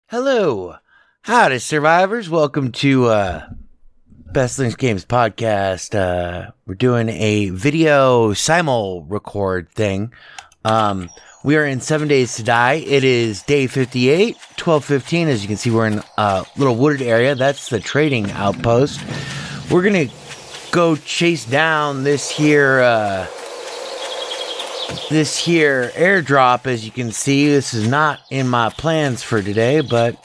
Hello, howdy survivors. Welcome to Best Links Games podcast. We're doing a video simul record thing. We are in 7 Days to Die. It is day 58, 12:15. As you can see, we're in a little wooded area. That's the trading outpost. We're gonna go chase down this here airdrop. As you can see, this is not in my plans for today, but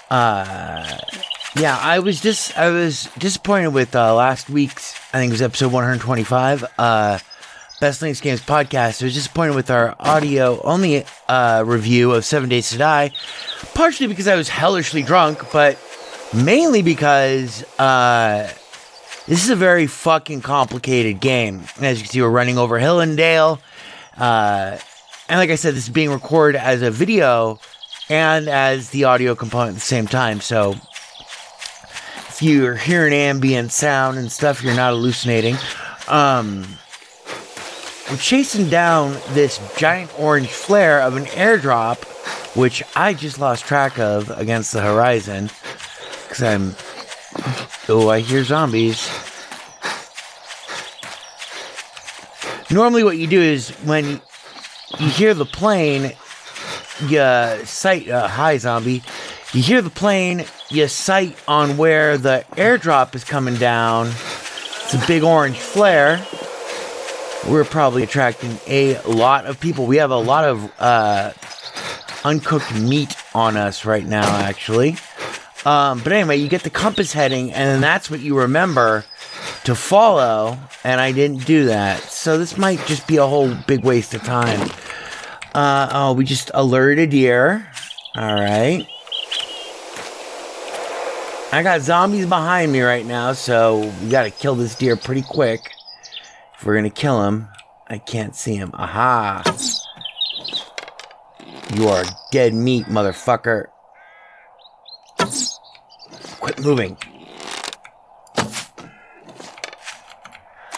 yeah, I was disappointed with last week's, I think it was episode 125, Best Links Games podcast. I was disappointed with our audio only review of 7 Days to Die, partially because I was hellishly drunk, but mainly because this is a very fucking complicated game. As you can see, we're running over hill and dale. And like I said, this is being recorded as a video and as the audio component at the same time. So if you're hearing ambient sound and stuff, you're not hallucinating. We're chasing down this giant orange flare of an airdrop, which I just lost track of against the horizon. Because I hear zombies. Normally what you do is when you hear the plane, you sight, hi zombie, you hear the plane, you sight on where the airdrop is coming down. It's a big orange flare. We're probably attracting a lot of people. We have a lot of uncooked meat on us right now, actually. But anyway, you get the compass heading, and then that's what you remember to follow, and I didn't do that. So this might just be a whole big waste of time. We just alerted a deer. Alright. I got zombies behind me right now, so we gotta kill this deer pretty quick. If we're gonna kill him, I can't see him. Aha! You are dead meat, motherfucker. Quit moving.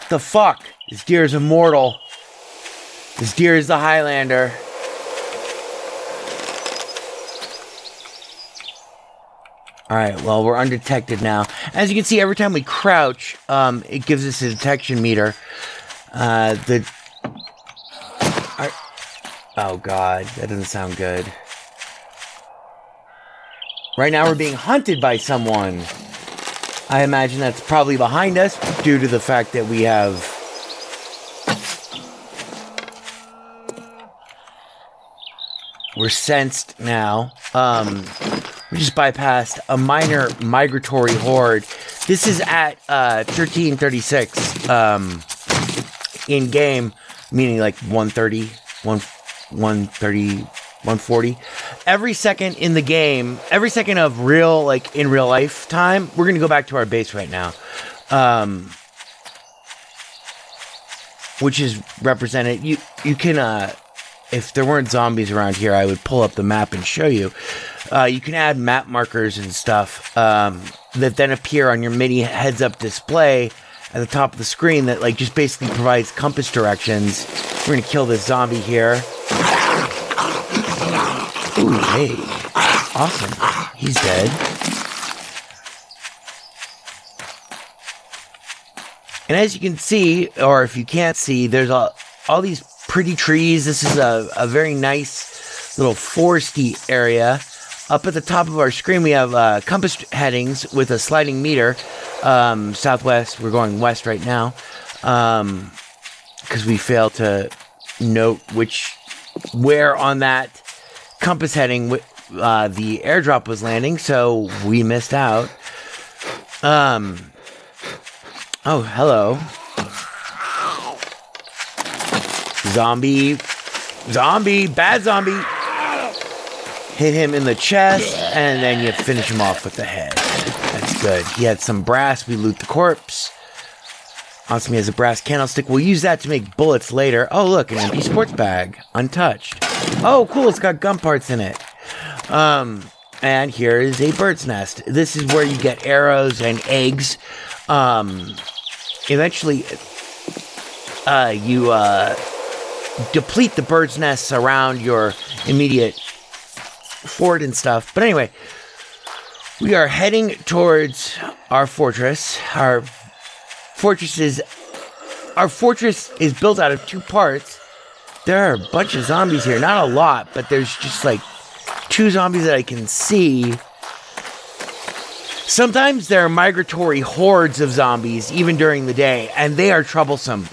The fuck? This deer is immortal. This deer is the Highlander. Alright, well, we're undetected now. As you can see, every time we crouch, it gives us a detection meter. Oh god, that doesn't sound good. Right now we're being hunted by someone. I imagine that's probably behind us due to the fact that we have... We're sensed now. We just bypassed a minor migratory horde. This is at 1336 in game, meaning like 130, 130, 140. Every second in the game, every second of real, like in real life time, we're going to go back to our base right now. Which is represented, you can, if there weren't zombies around here, I would pull up the map and show you. You can add map markers and stuff, that then appear on your mini heads-up display at the top of the screen that like just basically provides compass directions. We're going to kill this zombie here. Ooh, hey. Awesome. He's dead. And as you can see, or if you can't see, there's all these pretty trees. This is a very nice little foresty area. Up at the top of our screen, we have compass headings with a sliding meter. Southwest. We're going west right now. Because we failed to note where on that compass heading the airdrop was landing, so we missed out. Oh, hello. Zombie, bad zombie. Hit him in the chest, and then you finish him off with the head. That's good. He had some brass. We loot the corpse. Awesome, he has a brass candlestick. We'll use that to make bullets later. Oh, look, an empty sports bag. Untouched. Oh, cool, it's got gun parts in it. And here is a bird's nest. This is where you get arrows and eggs. Eventually, you deplete the bird's nests around your immediate fort and stuff. But anyway, we are heading towards our fortress. Our fortress is built out of 2 parts. There are a bunch of zombies here. Not a lot, but there's just like 2 zombies that I can see. Sometimes there are migratory hordes of zombies, even during the day, and they are troublesome.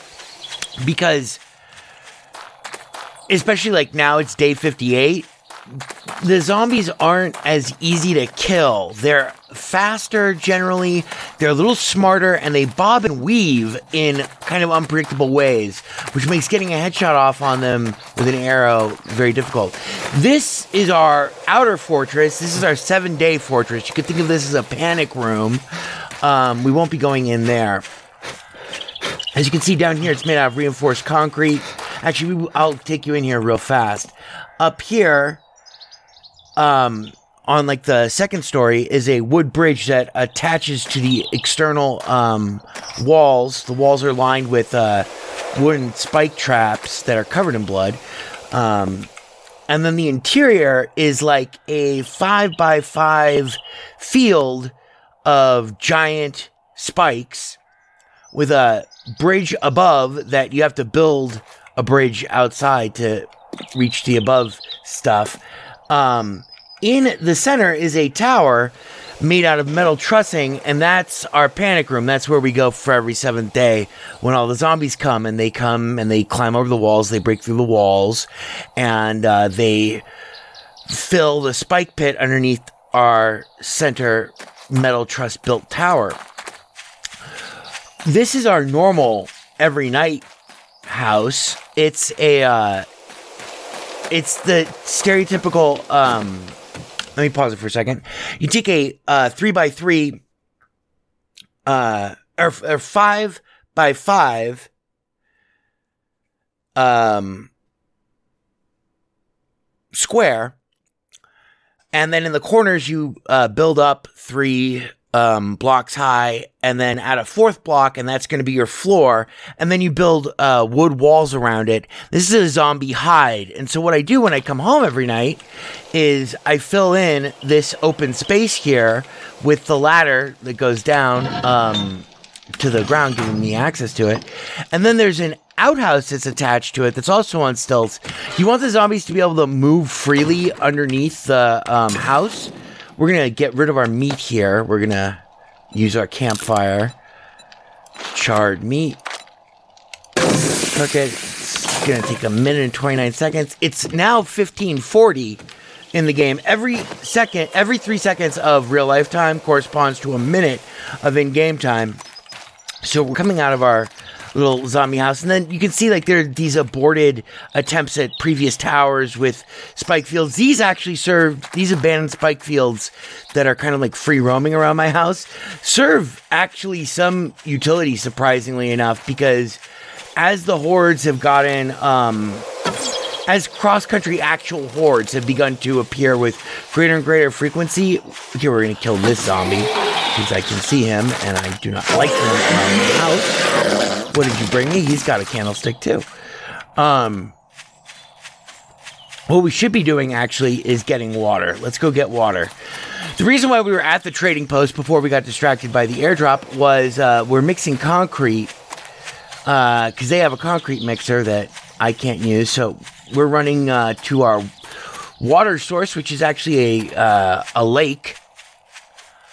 Because, especially like now it's day 58, the zombies aren't as easy to kill. They're faster generally, they're a little smarter, and they bob and weave in kind of unpredictable ways, which makes getting a headshot off on them with an arrow very difficult. This is our outer fortress. This is our 7-day fortress. You could think of this as a panic room. We won't be going in there. As you can see down here, it's made out of reinforced concrete. Actually, I'll take you in here real fast. Up here, on like the second story, is a wood bridge that attaches to the external walls. The walls are lined with wooden spike traps that are covered in blood. And then the interior is like a 5x5 field of giant spikes with a bridge above that you have to build a bridge outside to reach the above stuff. In the center is a tower made out of metal trussing, and that's our panic room. That's where we go for every 7th day when all the zombies come and they climb over the walls, they break through the walls, and they fill the spike pit underneath our center metal truss built tower. This is our normal every night house. It's the stereotypical, let me pause it for a second. You take a 3x3, or 5x5, square, and then in the corners you build up 3 blocks high, and then add a 4th block, and that's going to be your floor, and then you build wood walls around it. This is a zombie hide, and so what I do when I come home every night is I fill in this open space here with the ladder that goes down to the ground, giving me access to it, and then there's an outhouse that's attached to it that's also on stilts. You want the zombies to be able to move freely underneath the house. We're going to get rid of our meat here. We're going to use our campfire. Charred meat. Cook it. It's going to take 1 minute and 29 seconds. It's now 1540 in the game. Every 3 seconds of real life time corresponds to 1 minute of in-game time. So we're coming out of our little zombie house, and then you can see like there are these aborted attempts at previous towers with spike fields. These abandoned spike fields that are kind of like free roaming around my house serve actually some utility, surprisingly enough, because as the hordes have gotten as cross-country actual hordes have begun to appear with greater and greater frequency. Here, we're going to kill this zombie because I can see him and I do not like him around the house. What did you bring me? He's got a candlestick too. What we should be doing actually is getting water. Let's go get water. The reason why we were at the trading post before we got distracted by the airdrop was we're mixing concrete because they have a concrete mixer that I can't use. So we're running to our water source, which is actually a lake.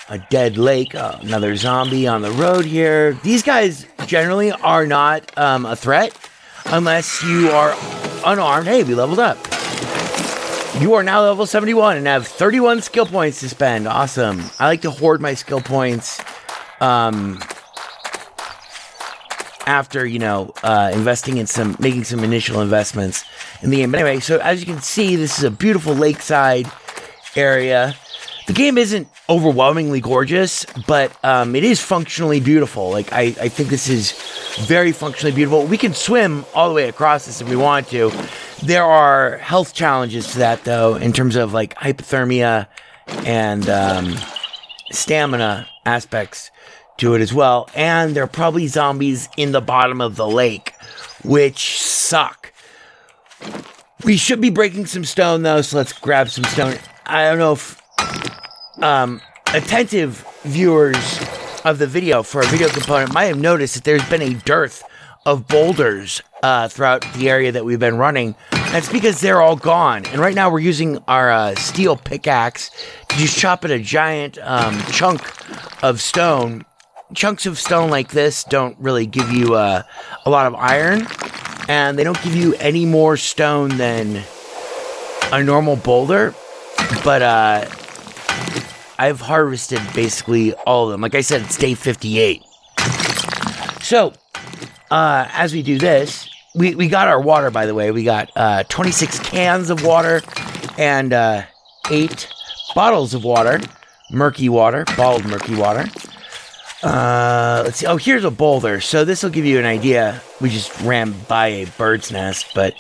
A dead lake, another zombie on the road here. These guys generally are not a threat unless you are unarmed. Hey, we leveled up. You are now level 71 and have 31 skill points to spend. Awesome. I like to hoard my skill points after, investing in making some initial investments in the game. But anyway, so as you can see, this is a beautiful lakeside area. The game isn't overwhelmingly gorgeous, but it is functionally beautiful. Like, I think this is very functionally beautiful. We can swim all the way across this if we want to. There are health challenges to that, though, in terms of, like, hypothermia and stamina aspects to it as well. And there are probably zombies in the bottom of the lake, which suck. We should be breaking some stone, though, so let's grab some stone. I don't know if attentive viewers of the video for a video component might have noticed that there's been a dearth of boulders throughout the area that we've been running. That's because they're all gone. And right now we're using our steel pickaxe to just chop at a giant chunk of stone. Chunks of stone like this don't really give you a lot of iron, and they don't give you any more stone than a normal boulder. But I've harvested basically all of them. Like I said, it's day 58. So as we do this, we got our water, by the way. We got 26 cans of water and 8 bottles of water. Murky water, bottled murky water. Let's see. Oh, here's a boulder. So this will give you an idea. We just ran by a bird's nest, but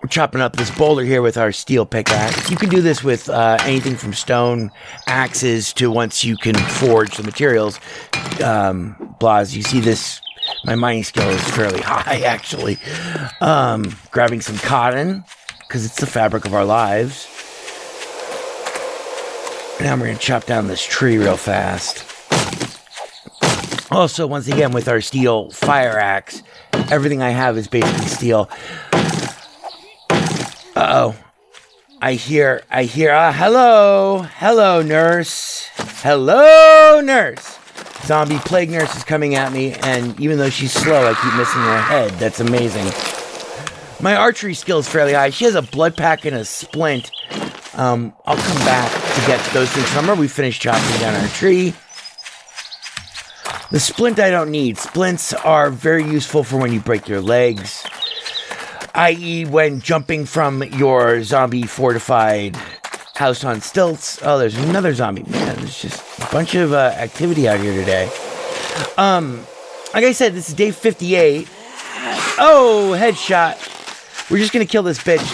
we're chopping up this boulder here with our steel pickaxe. You can do this with anything from stone axes to once you can forge the materials. Blas, you see this? My mining skill is fairly high, actually. Grabbing some cotton, because it's the fabric of our lives. Now we're going to chop down this tree real fast. Also, once again, with our steel fire axe, everything I have is basically steel. Uh-oh. I hear, hello, nurse. Hello, nurse. Zombie plague nurse is coming at me, and even though she's slow, I keep missing her head. That's amazing. My archery skill is fairly high. She has a blood pack and a splint. I'll come back to get those things. Remember, we finished chopping down our tree. The splint I don't need. Splints are very useful for when you break your legs, i.e. when jumping from your zombie fortified house on stilts. Oh, there's another zombie. Man, there's just a bunch of activity out here today. Like I said, this is day 58. Oh, headshot. We're just going to kill this bitch.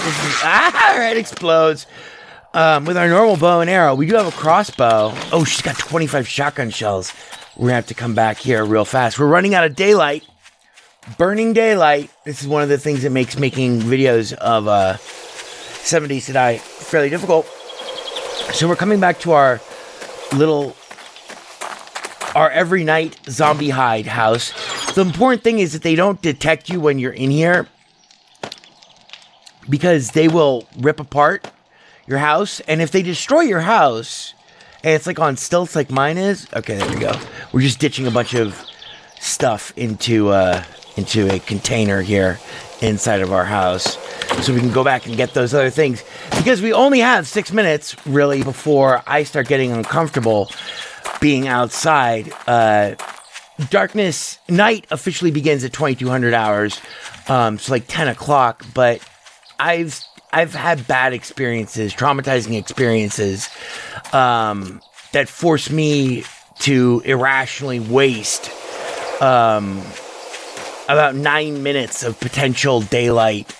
Her head explodes. With our normal bow and arrow, we do have a crossbow. Oh, she's got 25 shotgun shells. We're going to have to come back here real fast. We're running out of daylight. Burning daylight. This is one of the things that makes making videos of 7 Days to Die fairly difficult. So we're coming back to our every night zombie hide house. The important thing is that they don't detect you when you're in here, because they will rip apart your house. And if they destroy your house, and it's like on stilts like mine is, okay, there we go. We're just ditching a bunch of stuff into a container here inside of our house, so we can go back and get those other things, because we only have 6 minutes really before I start getting uncomfortable being outside. Night officially begins at 2200 hours, so like 10 o'clock, but I've had bad experiences, traumatizing experiences, that force me to irrationally waste about 9 minutes of potential daylight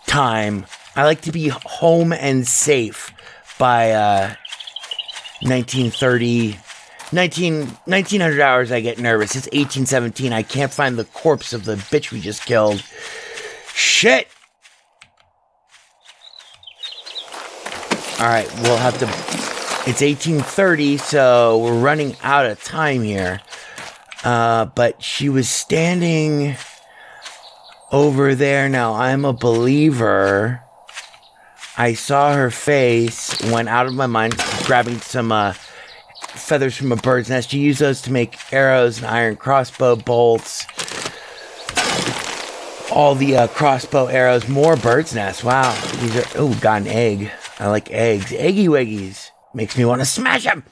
time. I like to be home and safe by 1900 hours. I get nervous. It's 1817. I can't find the corpse of the bitch we just killed. Shit. All right, we'll have to. It's 1830, so we're running out of time here. But she was standing over there. Now, I'm a believer. I saw her face, went out of my mind, grabbing some feathers from a bird's nest. You use those to make arrows and iron crossbow bolts. All the crossbow arrows, more bird's nests. Wow. These are, oh, got an egg. I like eggs. Eggy weggies. Makes me want to smash them.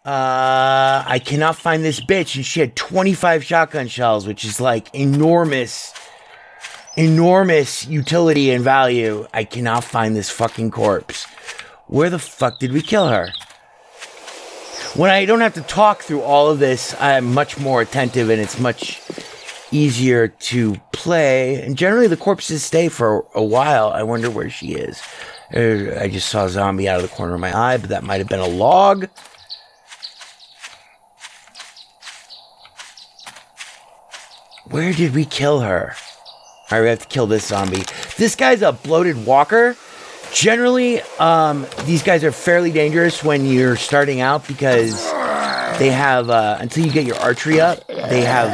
I cannot find this bitch, and she had 25 shotgun shells, which is like enormous utility and value. I cannot find this fucking corpse. Where the fuck did we kill her? When I don't have to talk through all of this, I'm much more attentive, and it's much easier to play. And generally, the corpses stay for a while. I wonder where she is. I just saw a zombie out of the corner of my eye, but that might have been a log. Where did we kill her? Alright, we have to kill this zombie. This guy's a bloated walker. Generally, these guys are fairly dangerous when you're starting out because they have, until you get your archery up, they have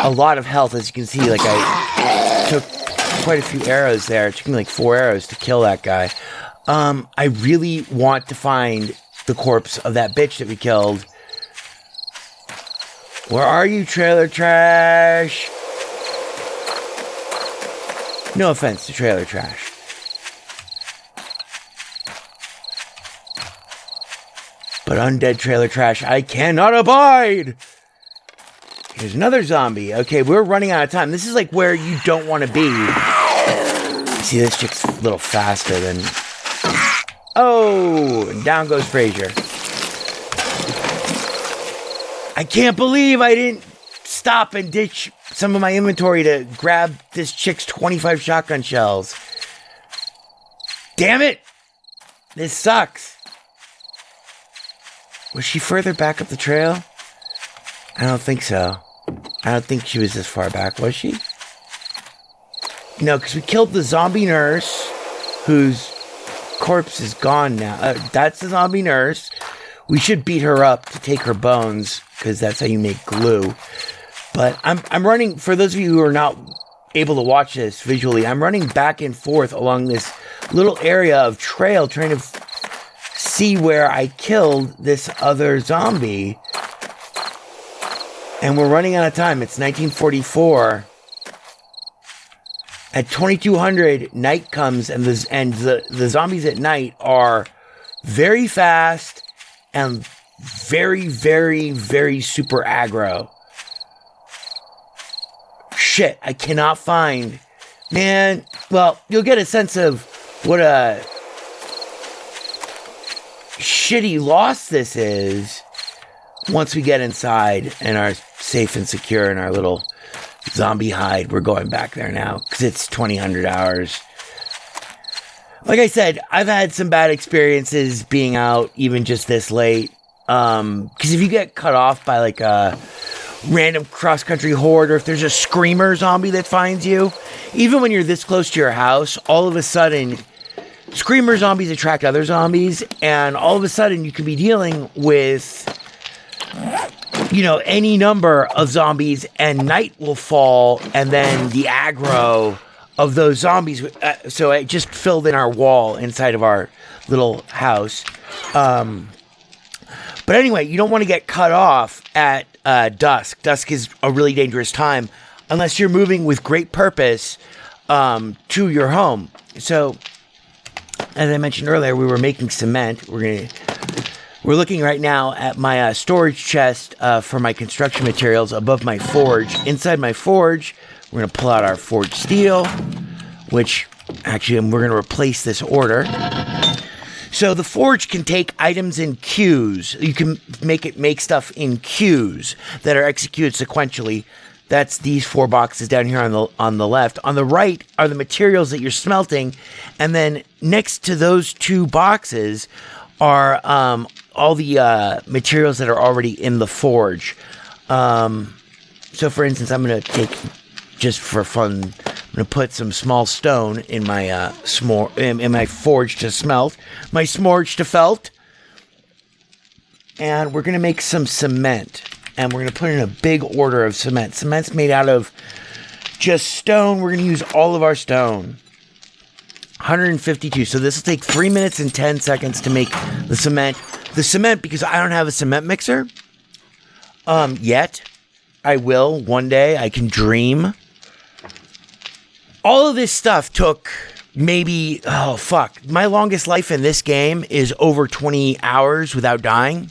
a lot of health, as you can see. Like, I took quite a few arrows there. It took me like 4 arrows to kill that guy. I really want to find the corpse of that bitch that we killed. Where are you, trailer trash? No offense to trailer trash. But undead trailer trash, I cannot abide! Here's another zombie. Okay, we're running out of time. This is like where you don't want to be. See, this chick's a little faster than... Oh, and down goes Frazier. I can't believe I didn't stop and ditch some of my inventory to grab this chick's 25 shotgun shells. Damn it! This sucks. Was she further back up the trail? I don't think so. I don't think she was this far back, was she? No, because we killed the zombie nurse, whose corpse is gone now. That's the zombie nurse. We should beat her up to take her bones, because that's how you make glue. But I'm running, for those of you who are not able to watch this visually, I'm running back and forth along this little area of trail, trying to see where I killed this other zombie. And we're running out of time. It's 1944. At 2200, night comes, and the zombies at night are very fast and very, very, very super aggro. Shit, I cannot find. Man, well, you'll get a sense of what a shitty loss this is once we get inside and are safe and secure in our little zombie hide. We're going back there now because it's 2000 hours. Like I said, I've had some bad experiences being out even just this late. Because if you get cut off by like a random cross-country horde, or if there's a screamer zombie that finds you, even when you're this close to your house, all of a sudden, screamer zombies attract other zombies, and all of a sudden you could be dealing with, you know, any number of zombies, and night will fall, and then the aggro of those zombies. So it just filled in our wall inside of our little house. But anyway, you don't want to get cut off at dusk. Dusk is a really dangerous time unless you're moving with great purpose to your home. So, as I mentioned earlier, we were making cement. We're looking right now at my storage chest for my construction materials above my forge. Inside my forge, we're going to pull out our forged steel, which actually we're going to replace this order. So the forge can take items in queues. You can make stuff in queues that are executed sequentially. That's these 4 boxes down here on the left. On the right are the materials that you're smelting, and then next to those 2 boxes are all the materials that are already in the forge. So for instance, I'm going to take, just for fun, I'm going to put some small stone in my in my forge to smelt, my smorge to felt, and we're going to make some cement, and we're going to put in a big order of cement. Cement's made out of just stone. We're going to use all of our stone. 152. So this will take 3 minutes and 10 seconds to make the cement. The cement, because I don't have a cement mixer yet. I will one day. I can dream. All of this stuff took maybe, oh fuck, my longest life in this game is over 20 hours without dying.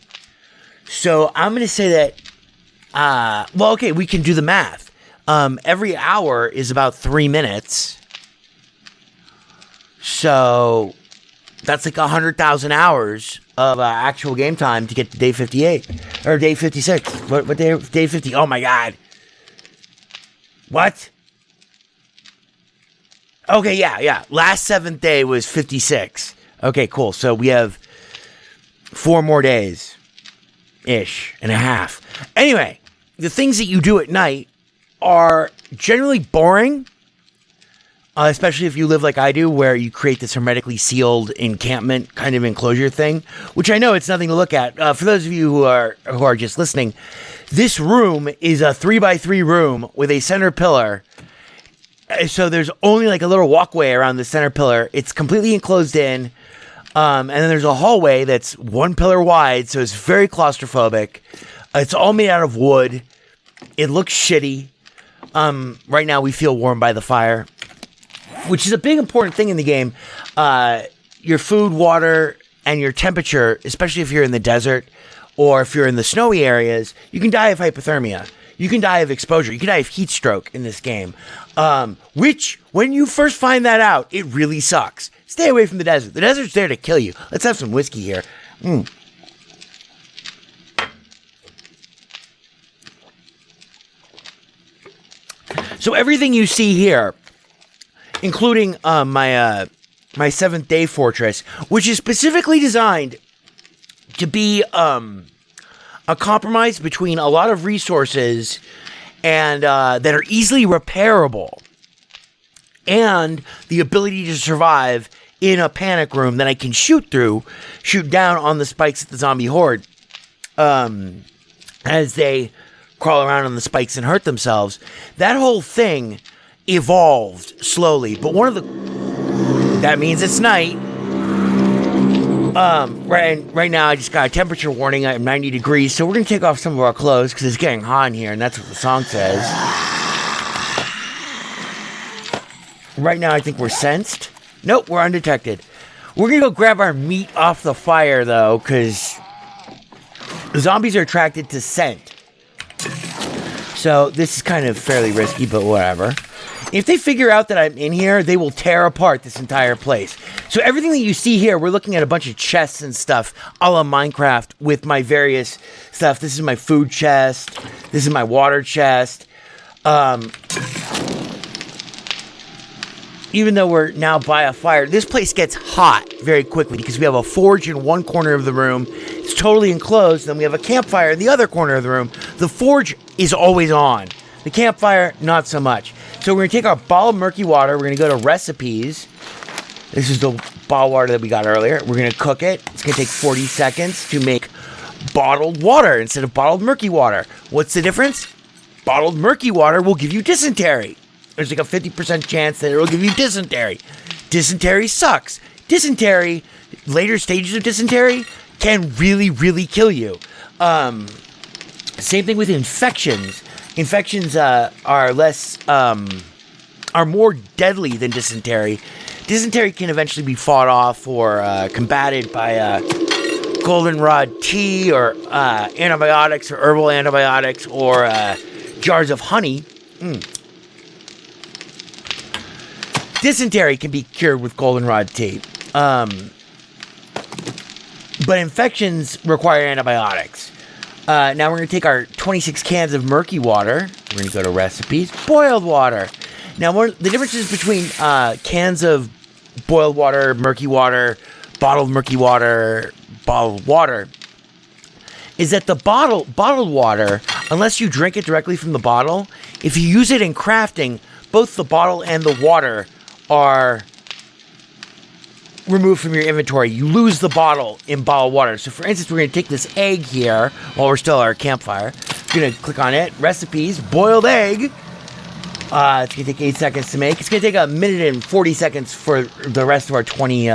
So I'm going to say that, well, okay, we can do the math. Every hour is about 3 minutes. So that's like 100,000 hours of actual game time to get to day 58 or day 56. What day 50? Oh my God. What? Okay, yeah. Last 7th day was 56. Okay, cool. So we have 4 more days ish and a half. Anyway, the things that you do at night are generally boring. especially if you live like I do, where you create this hermetically sealed encampment kind of enclosure thing, which I know it's nothing to look at. For those of you who are just listening, this room is a 3x3 room with a center pillar. So there's only like a little walkway around the center pillar. It's completely enclosed in. And then there's a hallway that's 1 pillar wide, so it's very claustrophobic. It's all made out of wood. It looks shitty. Right now we feel warm by the fire, which is a big important thing in the game. Your food, water, and your temperature, especially if you're in the desert or if you're in the snowy areas, you can die of hypothermia. You can die of exposure. You can die of heat stroke in this game. Which, when you first find that out, it really sucks. Stay away from the desert. The desert's there to kill you. Let's have some whiskey here. So everything you see here, including my 7th Day Fortress, which is specifically designed to be a compromise between a lot of resources and that are easily repairable, and the ability to survive in a panic room that I can shoot down on the spikes at the zombie horde as they crawl around on the spikes and hurt themselves. That whole thing evolved slowly, but that means it's night. Right now I just got a temperature warning at 90 degrees, so we're gonna take off some of our clothes because it's getting hot in here, and that's what the song says. Right now I think we're sensed. Nope, we're undetected. We're gonna go grab our meat off the fire though, because zombies are attracted to scent. So this is kind of fairly risky, but whatever. If they figure out that I'm in here, they will tear apart this entire place. So everything that you see here, we're looking at a bunch of chests and stuff a la Minecraft with my various stuff. This is my food chest. This is my water chest. Even though we're now by a fire, this place gets hot very quickly because we have a forge in one corner of the room. It's totally enclosed. Then we have a campfire in the other corner of the room. The forge is always on. The campfire, not so much. So we're going to take our bottle of murky water. We're going to go to recipes. This is the bottle of water that we got earlier. We're going to cook it. It's going to take 40 seconds to make bottled water instead of bottled murky water. What's the difference? Bottled murky water will give you dysentery. There's like a 50% chance that it will give you dysentery. Dysentery sucks. Dysentery, later stages of dysentery, can really, really kill you. Same thing with infections. Infections are more deadly than dysentery. Dysentery can eventually be fought off or combated by goldenrod tea or antibiotics or herbal antibiotics or jars of honey. Dysentery can be cured with goldenrod tea. But infections require antibiotics. Now we're going to take our 26 cans of murky water. We're going to go to recipes. Boiled water. Now, the differences between cans of boiled water, murky water, bottled murky water, bottled water, is that the bottled water, unless you drink it directly from the bottle, if you use it in crafting, both the bottle and the water are removed from your inventory. You lose the bottle in bottled water. So for instance, we're going to take this egg here while we're still at our campfire. We're going to click on it. Recipes, boiled egg. It's going to take 8 seconds to make. It's going to take 1 minute and 40 seconds for the rest of our 20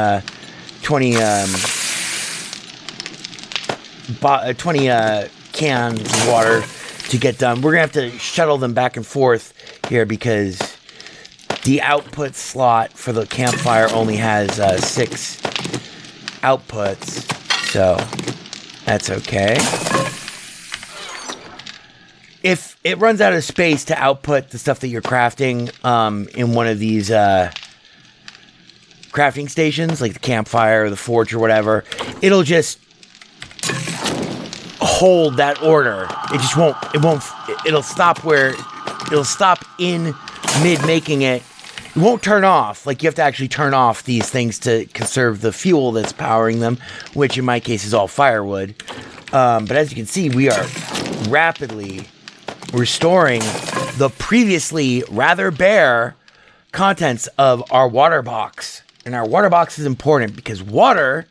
cans of water to get done. We're going to have to shuttle them back and forth here because the output slot for the campfire only has 6 outputs, so that's okay. If it runs out of space to output the stuff that you're crafting in one of these crafting stations, like the campfire or the forge or whatever, it'll just hold that order. It'll stop in mid-making it. It won't turn off. Like, you have to actually turn off these things to conserve the fuel that's powering them, which in my case is all firewood. But as you can see, we are rapidly restoring the previously rather bare contents of our water box. And our water box is important because water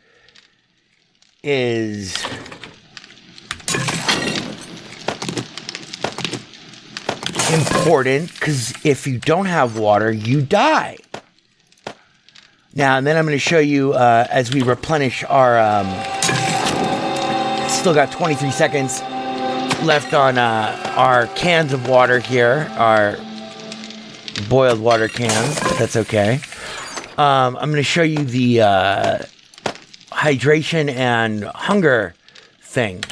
is important because if you don't have water, you die. Now, and then I'm going to show you as we replenish our... still got 23 seconds left on our cans of water here. Our boiled water cans, but that's okay. I'm going to show you the hydration and hunger thing.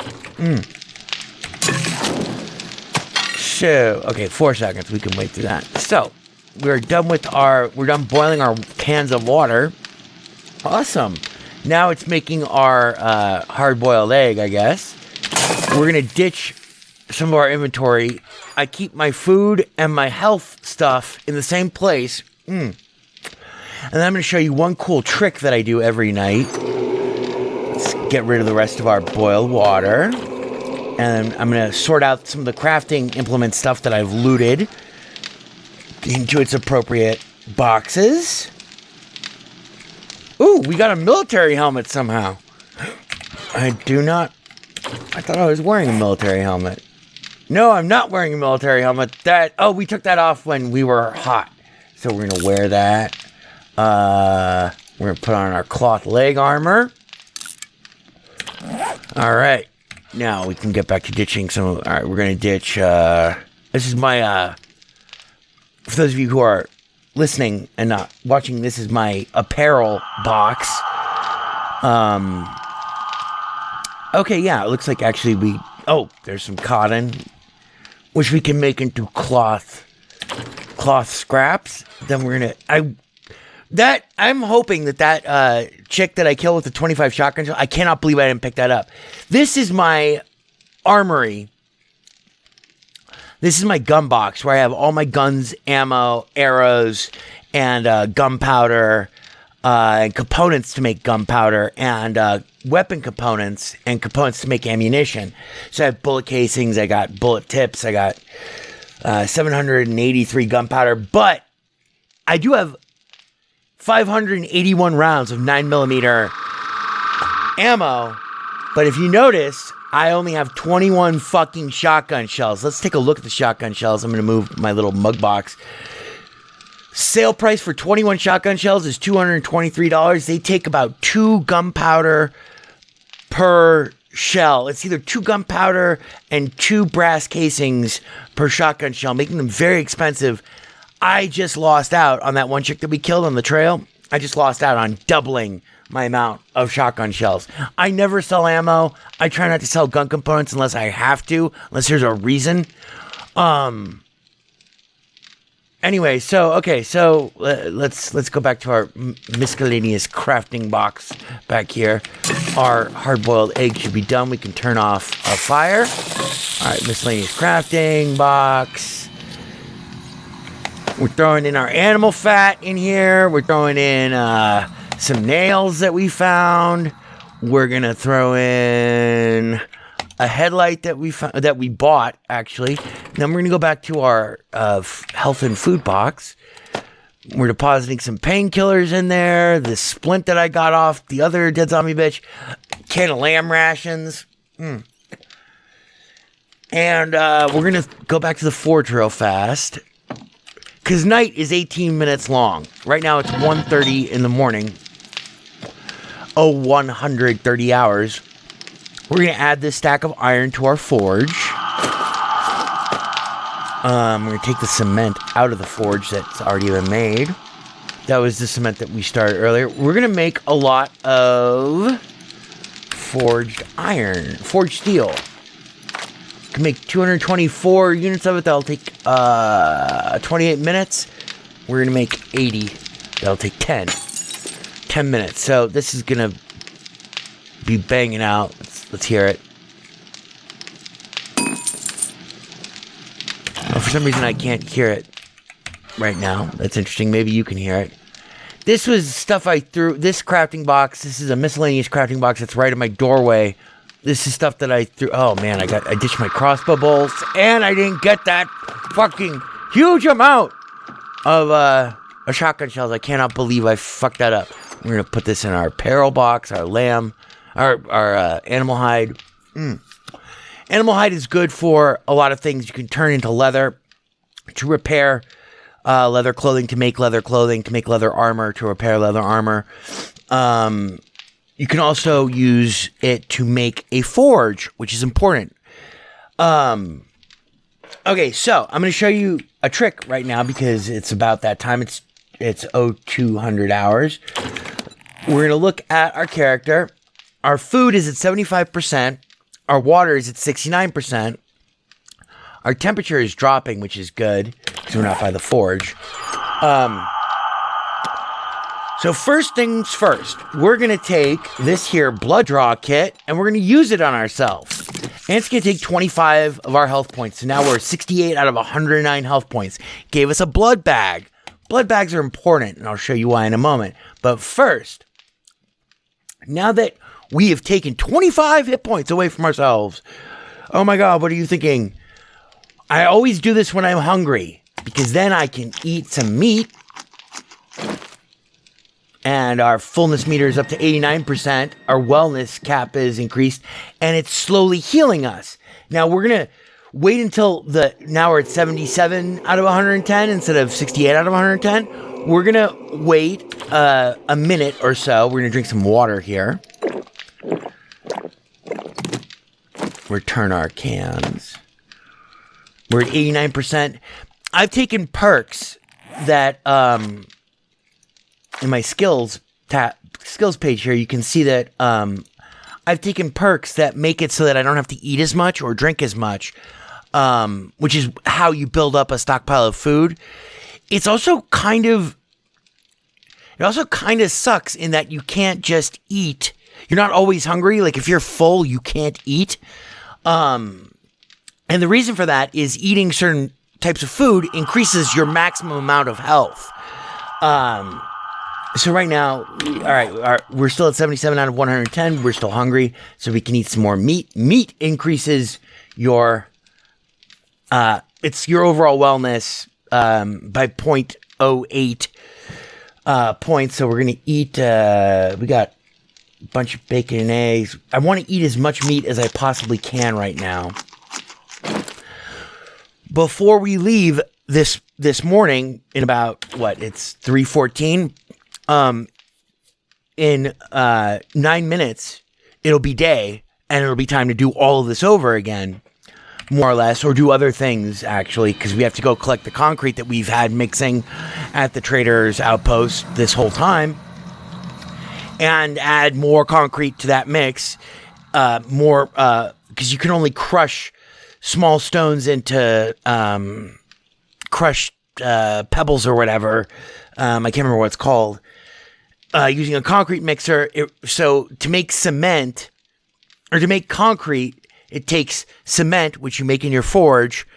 So, okay, 4 seconds. We can wait through that. So, we're done boiling our cans of water. Awesome. Now it's making our hard-boiled egg, I guess. We're going to ditch some of our inventory. I keep my food and my health stuff in the same place. And then I'm going to show you one cool trick that I do every night. Let's get rid of the rest of our boiled water. And I'm going to sort out some of the crafting implement stuff that I've looted into its appropriate boxes. Ooh, we got a military helmet somehow. I thought I was wearing a military helmet. No, I'm not wearing a military helmet. We took that off when we were hot. So we're going to wear that. We're going to put on our cloth leg armor. All right. Now we can get back to ditching some. All right, we're going to ditch. This is my, for those of you who are listening and not watching, this is my apparel box. Okay, yeah, it looks like actually there's some cotton, which we can make into cloth scraps. Then we're going to, I'm hoping that chick that I killed with the 25 shotgun shell, I cannot believe I didn't pick that up. This is my armory. This is my gun box where I have all my guns, ammo, arrows, and gunpowder, and components to make gunpowder, and weapon components, and components to make ammunition. So I have bullet casings, I got bullet tips, I got 783 gunpowder, but I do have 581 rounds of 9mm ammo. But if you notice, I only have 21 fucking shotgun shells. Let's take a look at the shotgun shells. I'm going to move my little mug box. Sale price for 21 shotgun shells is $223. They take about 2 gunpowder per shell. It's either 2 gunpowder and 2 brass casings per shotgun shell, making them very expensive. I just lost out on that one chick that we killed on the trail. I just lost out on doubling my amount of shotgun shells. I never sell ammo. I try not to sell gun components unless I have to, unless there's a reason. Anyway, so let's go back to our miscellaneous crafting box back here. Our hard-boiled egg should be done. We can turn off our fire. All right, miscellaneous crafting box. We're throwing in our animal fat in here. We're throwing in some nails that we found. We're gonna throw in a headlight that we bought actually. Then we're gonna go back to our health and food box. We're depositing some painkillers in there. The splint that I got off the other dead zombie bitch. Can of lamb rations. And we're gonna go back to the forge real fast. Because night is 18 minutes long. Right now it's 1:30 in the morning. 130 hours. We're going to add this stack of iron to our forge. We're going to take the cement out of the forge that's already been made. That was the cement that we started earlier. We're going to make a lot of forged iron, forged steel. We can make 224 units of it. That'll take 28 minutes. We're going to make 80. That'll take 10 minutes. So this is going to be banging out. Let's hear it. Oh, for some reason I can't hear it right now. That's interesting. Maybe you can hear it. This was stuff I threw. This crafting box. This is a miscellaneous crafting box that's right in my doorway. This is stuff that I threw. Oh man, I ditched my crossbow bolts, and I didn't get that fucking huge amount of shotgun shells. I cannot believe I fucked that up. We're going to put this in our apparel box, our lamb, our animal hide. Animal hide is good for a lot of things. You can turn into leather to repair leather clothing, to make leather clothing, to make leather armor, to repair leather armor. You can also use it to make a forge, which is important. Okay, so I'm going to show you a trick right now because it's about that time. It's 0200 hours. We're going to look at our character. Our food is at 75%. Our water is at 69%. Our temperature is dropping, which is good because we're not by the forge. So first things first, we're going to take this here blood draw kit and we're going to use it on ourselves. And it's going to take 25 of our health points. So now we're 68 out of 109 health points. Gave us a blood bag. Blood bags are important, and I'll show you why in a moment. But first, now that we have taken 25 hit points away from ourselves, oh my God, what are you thinking? I always do this when I'm hungry because then I can eat some meat. And our fullness meter is up to 89%. Our wellness cap is increased. And it's slowly healing us. Now we're going to wait until now we're at 77 out of 110 instead of 68 out of 110. We're going to wait a minute or so. We're going to drink some water here. Return our cans. We're at 89%. I've taken perks that... in my skills page here, you can see that I've taken perks that make it so that I don't have to eat as much or drink as much, which is how you build up a stockpile of food. It also kind of sucks in that you can't just eat. You're not always hungry. Like if you're full, you can't eat. And the reason for that is eating certain types of food increases your maximum amount of health. So right now, we're still at 77 out of 110. We're still hungry, so we can eat some more meat. Meat increases your, it's your overall wellness by 0.08 points. So we're going to eat, we got a bunch of bacon and eggs. I want to eat as much meat as I possibly can right now. Before we leave this morning in about, it's 3:14. In 9 minutes, it'll be day, and it'll be time to do all of this over again, more or less, or do other things, actually, because we have to go collect the concrete that we've had mixing at the trader's outpost this whole time, and add more concrete to that mix, because you can only crush small stones into crushed pebbles or whatever. I can't remember what it's called. Using a concrete mixer. So to make cement or to make concrete, it takes cement, which you make in your forge,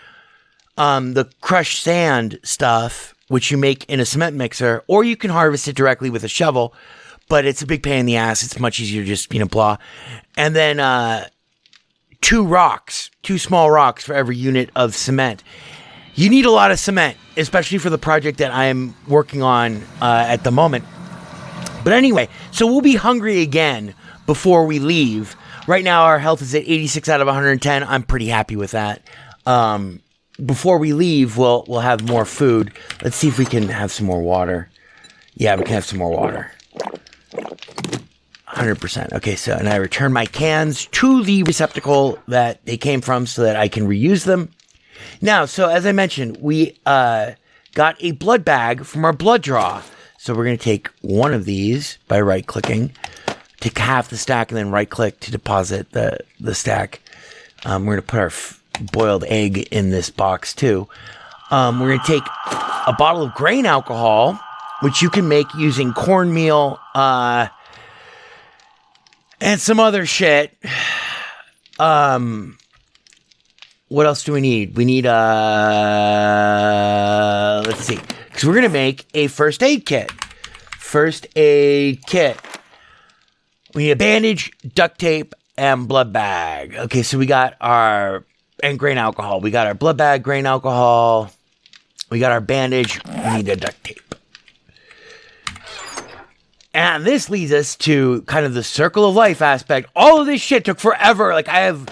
the crushed sand stuff, which you make in a cement mixer, or you can harvest it directly with a shovel, but it's a big pain in the ass. It's much easier to just, blah. And then, 2 small rocks for every unit of cement. You need a lot of cement, especially for the project that I am working on, at the moment. But anyway, so we'll be hungry again before we leave. Right now, our health is at 86 out of 110. I'm pretty happy with that. Before we leave, we'll have more food. Let's see if we can have some more water. Yeah, we can have some more water. 100%. Okay, so, and I return my cans to the receptacle that they came from so that I can reuse them. Now, so as I mentioned, we got a blood bag from our blood draw. So we're going to take one of these by right-clicking, take half the stack, and then right-click to deposit the stack. We're going to put our boiled egg in this box, too. We're going to take a bottle of grain alcohol, which you can make using cornmeal and some other shit. What else do we need? We need, let's see. Because we're going to make a first aid kit. First aid kit. We need a bandage, duct tape, and blood bag. Okay, so we got and grain alcohol. We got our blood bag, grain alcohol. We got our bandage. We need the duct tape. And this leads us to kind of the circle of life aspect. All of this shit took forever. Like, I have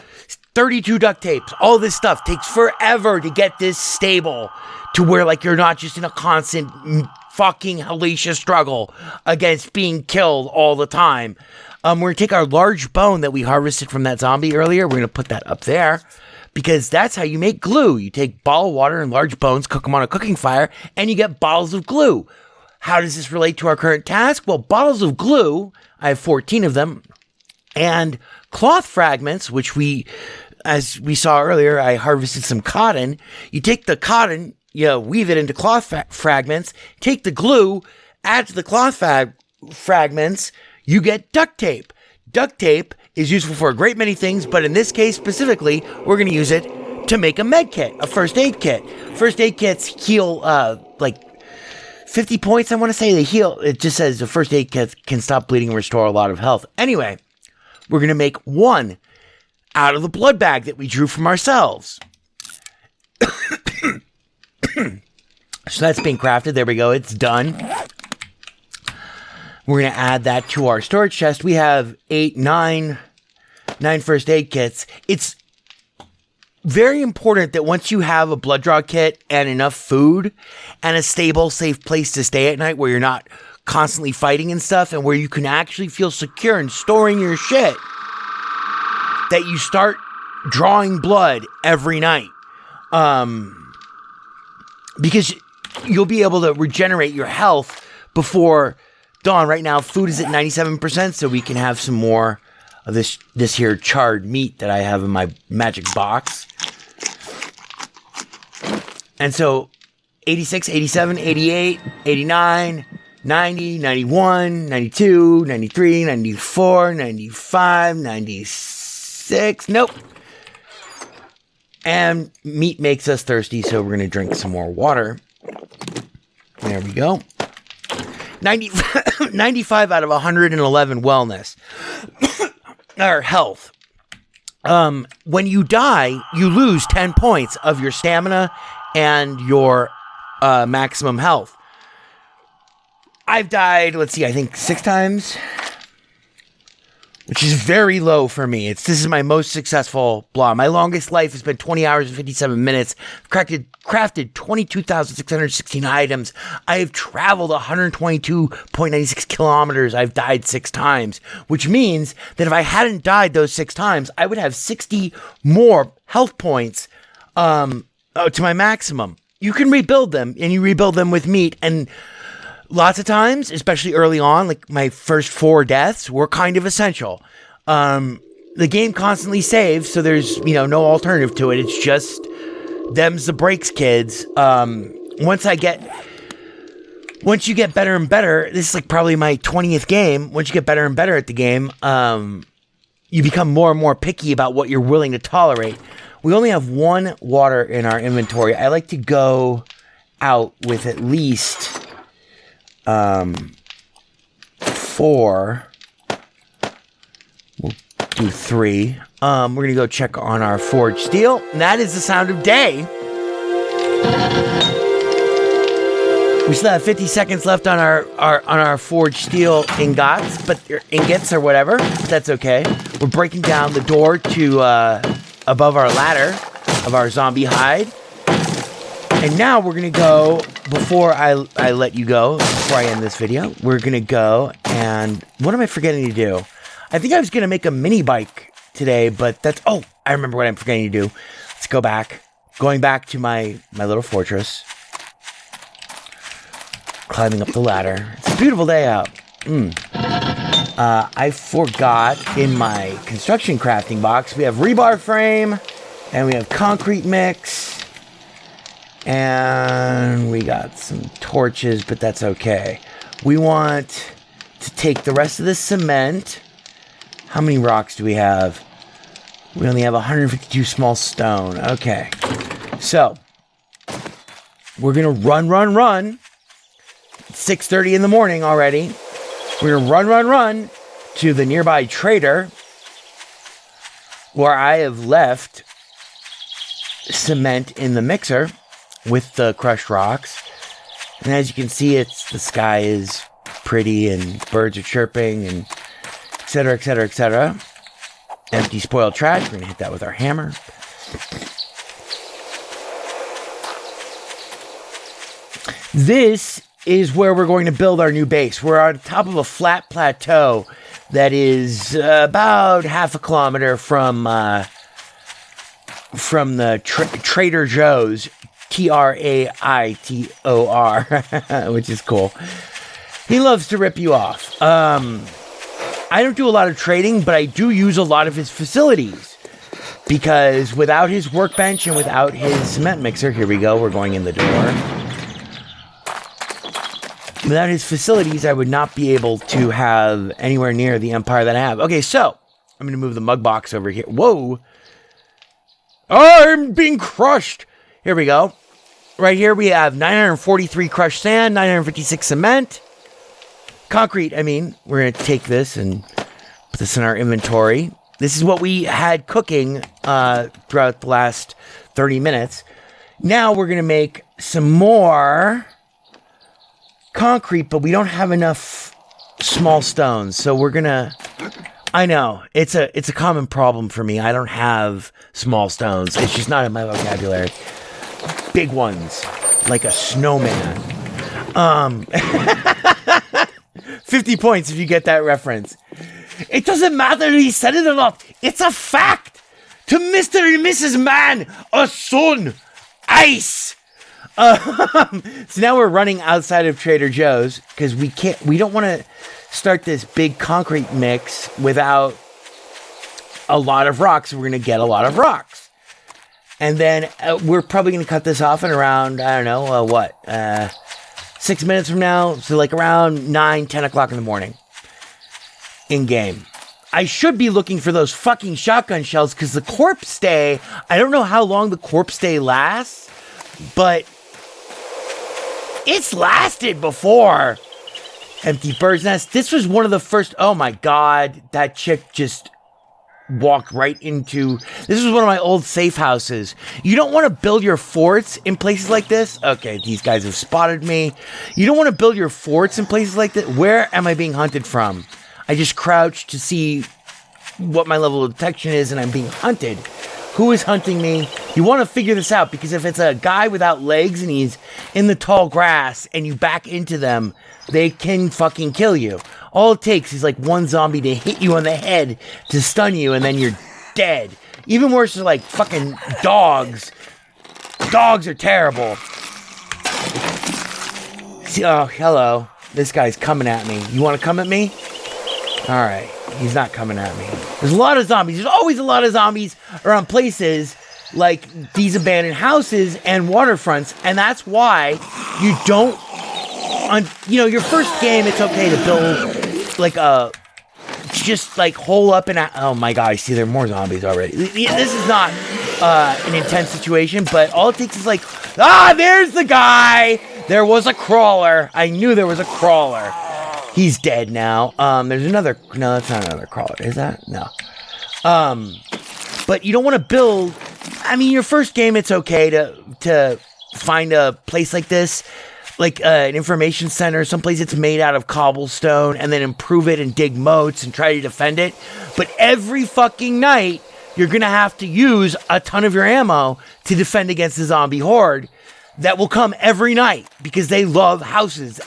32 duct tapes. All this stuff takes forever to get this stable to where, like, you're not just in a constant fucking hellacious struggle against being killed all the time. We're going to take our large bone that we harvested from that zombie earlier. We're going to put that up there because that's how you make glue. You take bottle of water and large bones, cook them on a cooking fire, and you get bottles of glue. How does this relate to our current task? Well, bottles of glue, I have 14 of them, and cloth fragments, which as we saw earlier, I harvested some cotton. You take the cotton, you weave it into cloth fragments, take the glue, add to the cloth fragments, you get duct tape. Duct tape is useful for a great many things, but in this case specifically, we're going to use it to make a med kit, a first aid kit. First aid kits heal, like 50 points, I want to say. They heal. It just says the first aid kit can stop bleeding and restore a lot of health. Anyway, we're going to make one out of the blood bag that we drew from ourselves. So that's being crafted. There we go. It's done. We're going to add that to our storage chest. We have 9 first aid kits. It's very important that once you have a blood draw kit and enough food and a stable, safe place to stay at night where you're not constantly fighting and stuff and where you can actually feel secure in storing your shit, that you start drawing blood every night. Because you'll be able to regenerate your health before dawn. Right now, food is at 97%, so we can have some more of this here charred meat that I have in my magic box. And so 86, 87, 88, 89, 90, 91, 92, 93, 94, 95, 96. Nope. And meat makes us thirsty, so we're going to drink some more water. There we go. 95 out of 111 wellness. Or health. When you die, you lose 10 points of your stamina and your maximum health. I've died, let's see, I think 6 times, which is very low for me. This is my most successful blob. My longest life has been 20 hours and 57 minutes. Crafted 22,616 items. I have traveled 122.96 kilometers. I've died 6 times, which means that if I hadn't died those 6 times, I would have 60 more health points to my maximum. You can rebuild them, and you rebuild them with meat, and lots of times, especially early on, like my first 4 deaths were kind of essential. The game constantly saves, so there's, no alternative to it. It's just them's the breaks, kids. Once you get better and better, this is like probably my 20th game. Once you get better and better at the game, you become more and more picky about what you're willing to tolerate. We only have 1 water in our inventory. I like to go out with at least 4. We'll do 3. We're gonna go check on our forged steel, and that is the sound of day. We still have 50 seconds left on our forged steel ingots or whatever. That's okay. We're breaking down the door to above our ladder of our zombie hide. And now we're going to go, before I let you go, before I end this video, we're going to go and, what am I forgetting to do? I think I was going to make a mini bike today, but I remember what I'm forgetting to do. Let's go back. Going back to my little fortress. Climbing up the ladder. It's a beautiful day out. I forgot in my construction crafting box, we have rebar frame, and we have concrete mix, and we got some torches, but that's okay. We want to take the rest of the cement. How many rocks do we have? We only have 152 small stone. Okay. So, we're going to run. It's 6:30 in the morning already. We're going to run to the nearby trader where I have left cement in the mixer with the crushed rocks. And as you can see, the sky is pretty and birds are chirping and et cetera, et cetera, et cetera. Empty spoiled trash. We're going to hit that with our hammer. This is where we're going to build our new base. We're on top of a flat plateau that is about half a kilometer from the Trader Joe's, Traitor, which is cool. He loves to rip you off. I don't do a lot of trading, but I do use a lot of his facilities because without his workbench and without his cement mixer, here we go, we're going in the door. Without his facilities, I would not be able to have anywhere near the empire that I have. Okay, so I'm going to move the mug box over here. Whoa. I'm being crushed. Here we go. Right here we have 943 crushed sand, 956 cement. Concrete, I mean. We're going to take this and put this in our inventory. This is what we had cooking throughout the last 30 minutes. Now we're going to make some more concrete, but we don't have enough small stones, so we're gonna... I know, it's a common problem for me. I don't have small stones. It's just not in my vocabulary. Big ones, like a snowman. 50 points if you get that reference. It doesn't matter if he said it or not. It's a fact. To Mr. and Mrs. Man, a son, ice. So now we're running outside of Trader Joe's because we don't want to start this big concrete mix without a lot of rocks. We're going to get a lot of rocks. And then we're probably going to cut this off in around, I don't know, 6 minutes from now. So like around 9, 10 o'clock in the morning in game. I should be looking for those fucking shotgun shells because the corpse stay, I don't know how long the corpse stay lasts, but it's lasted before. Empty bird's nest. This was one of the first... Oh my god. That chick just walked right into... This was one of my old safe houses. You don't want to build your forts in places like this. Okay, these guys have spotted me. You don't want to build your forts in places like this. Where am I being hunted from? I just crouched to see what my level of detection is and I'm being hunted. Who is hunting me? You want to figure this out because if it's a guy without legs and he's in the tall grass and you back into them, they can fucking kill you. All it takes is like one zombie to hit you on the head to stun you and then you're dead. Even worse is like fucking dogs. Dogs are terrible. See, oh, hello. This guy's coming at me. You want to come at me? All right. He's not coming at me. There's a lot of zombies. There's always a lot of zombies around places like these abandoned houses and waterfronts. And that's why you don't... your first game, it's okay to build like a... Just like hole up in a... Oh my god, I see there are more zombies already. This is not an intense situation, but all it takes is like... Ah, there's the guy! There was a crawler. I knew there was a crawler. He's dead now. There's another... No, that's not another crawler. Is that? No. But you don't want to build... I mean, your first game, it's okay to find a place like this. Like an information center. Someplace it's made out of cobblestone. And then improve it and dig moats and try to defend it. But every fucking night, you're going to have to use a ton of your ammo to defend against the zombie horde. That will come every night. Because they love houses.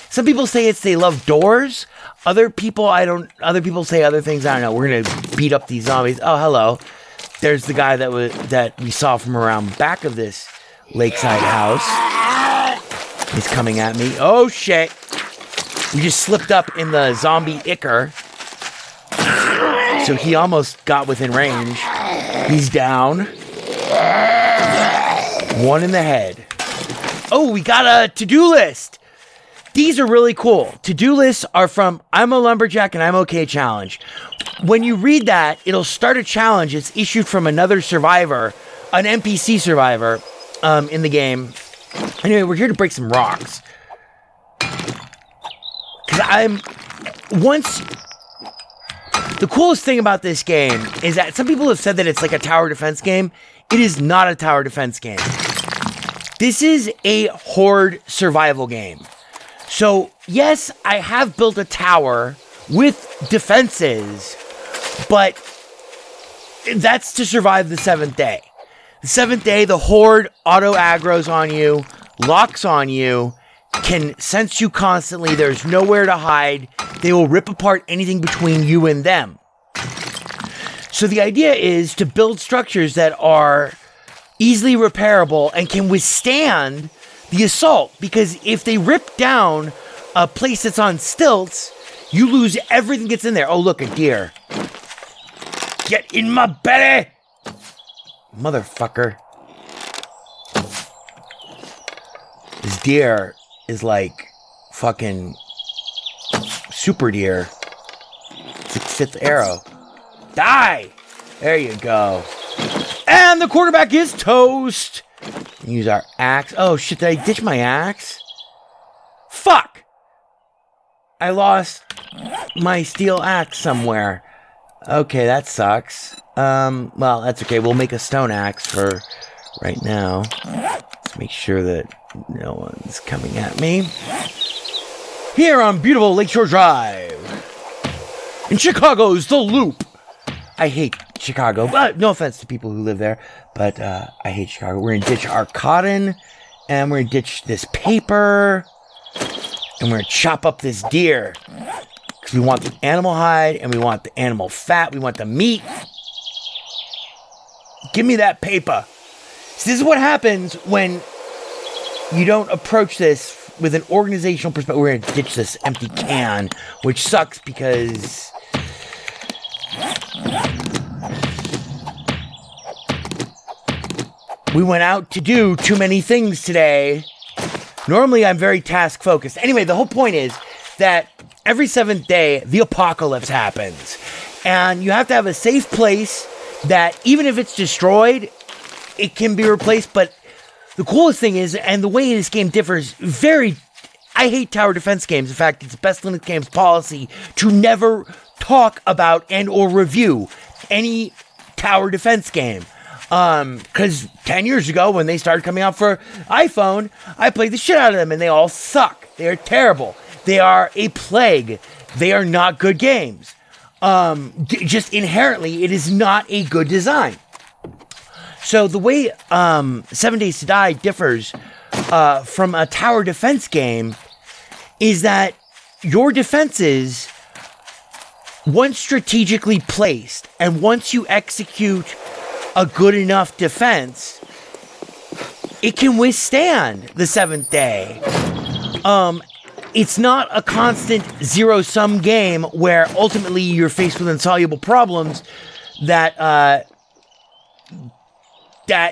Some people say they love doors. Other people say other things. I don't know. We're going to beat up these zombies. Oh, hello. There's the guy that we saw from around back of this lakeside house. He's coming at me. Oh, shit. We just slipped up in the zombie ichor. So he almost got within range. He's down. One in the head. Oh, we got a to-do list. These are really cool. To-do lists are from I'm a Lumberjack and I'm okay challenge. When you read that, it'll start a challenge. It's issued from another survivor, an NPC survivor in the game. Anyway, we're here to break some rocks. The coolest thing about this game is that some people have said that it's like a tower defense game. It is not a tower defense game. This is a horde survival game. So, yes, I have built a tower with defenses, but that's to survive the 7th day. The 7th day, the horde auto-aggros on you, locks on you, can sense you constantly. There's nowhere to hide. They will rip apart anything between you and them. So the idea is to build structures that are easily repairable and can withstand the assault, because if they rip down a place that's on stilts, you lose everything that's in there. Oh, look, a deer. Get in my belly! Motherfucker. This deer is like fucking super deer. It's like 5th arrow. Die! There you go. And the quarterback is toast. Use our axe. Oh shit, did I ditch my axe? Fuck! I lost my steel axe somewhere. Okay, that sucks. Well, that's okay. We'll make a stone axe for right now. Let's make sure that no one's coming at me. Here on beautiful Lakeshore Drive. In Chicago's The Loop. I hate Chicago, but no offense to people who live there, but I hate Chicago. We're going to ditch our cotton, and we're going to ditch this paper, and we're going to chop up this deer. Because we want the animal hide, and we want the animal fat, we want the meat. Give me that paper. So this is what happens when you don't approach this with an organizational perspective. We're going to ditch this empty can, which sucks because we went out to do too many things today. Normally, I'm very task focused. Anyway, the whole point is that every 7th day, the apocalypse happens. And you have to have a safe place that even if it's destroyed, it can be replaced. But the coolest thing is, and the way this game differs I hate tower defense games. In fact, it's Best Linux Games policy to never talk about and or review any tower defense game. Because 10 years ago, when they started coming out for iPhone, I played the shit out of them, and they all suck. They are terrible. They are a plague. They are not good games. Just inherently, it is not a good design. So the way 7 Days to Die differs from a tower defense game is that your defenses, once strategically placed, and once you execute a good enough defense, it can withstand the 7th day. It's not a constant zero-sum game where ultimately you're faced with insoluble problems that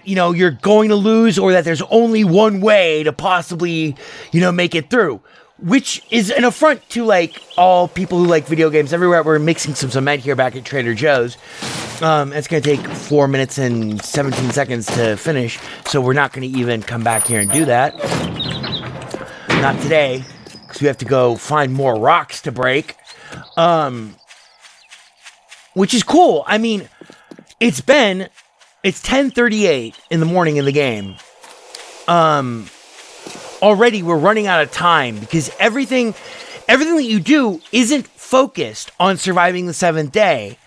you're going to lose, or that there's only one way to possibly, make it through. Which is an affront to, all people who like video games everywhere. We're mixing some cement here back at Trader Joe's. It's going to take 4 minutes and 17 seconds to finish, so we're not going to even come back here and do that. Not today, because we have to go find more rocks to break. Which is cool. I mean, it's 10:38 in the morning in the game. Already we're running out of time because everything that you do isn't focused on surviving the 7th day.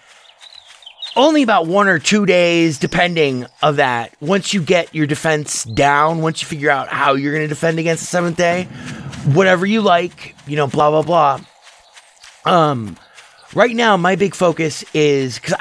Only about 1 or 2 days, depending of that. Once you get your defense down, once you figure out how you're going to defend against the 7th day, whatever you like, blah, blah, blah. Right now, my big focus is, because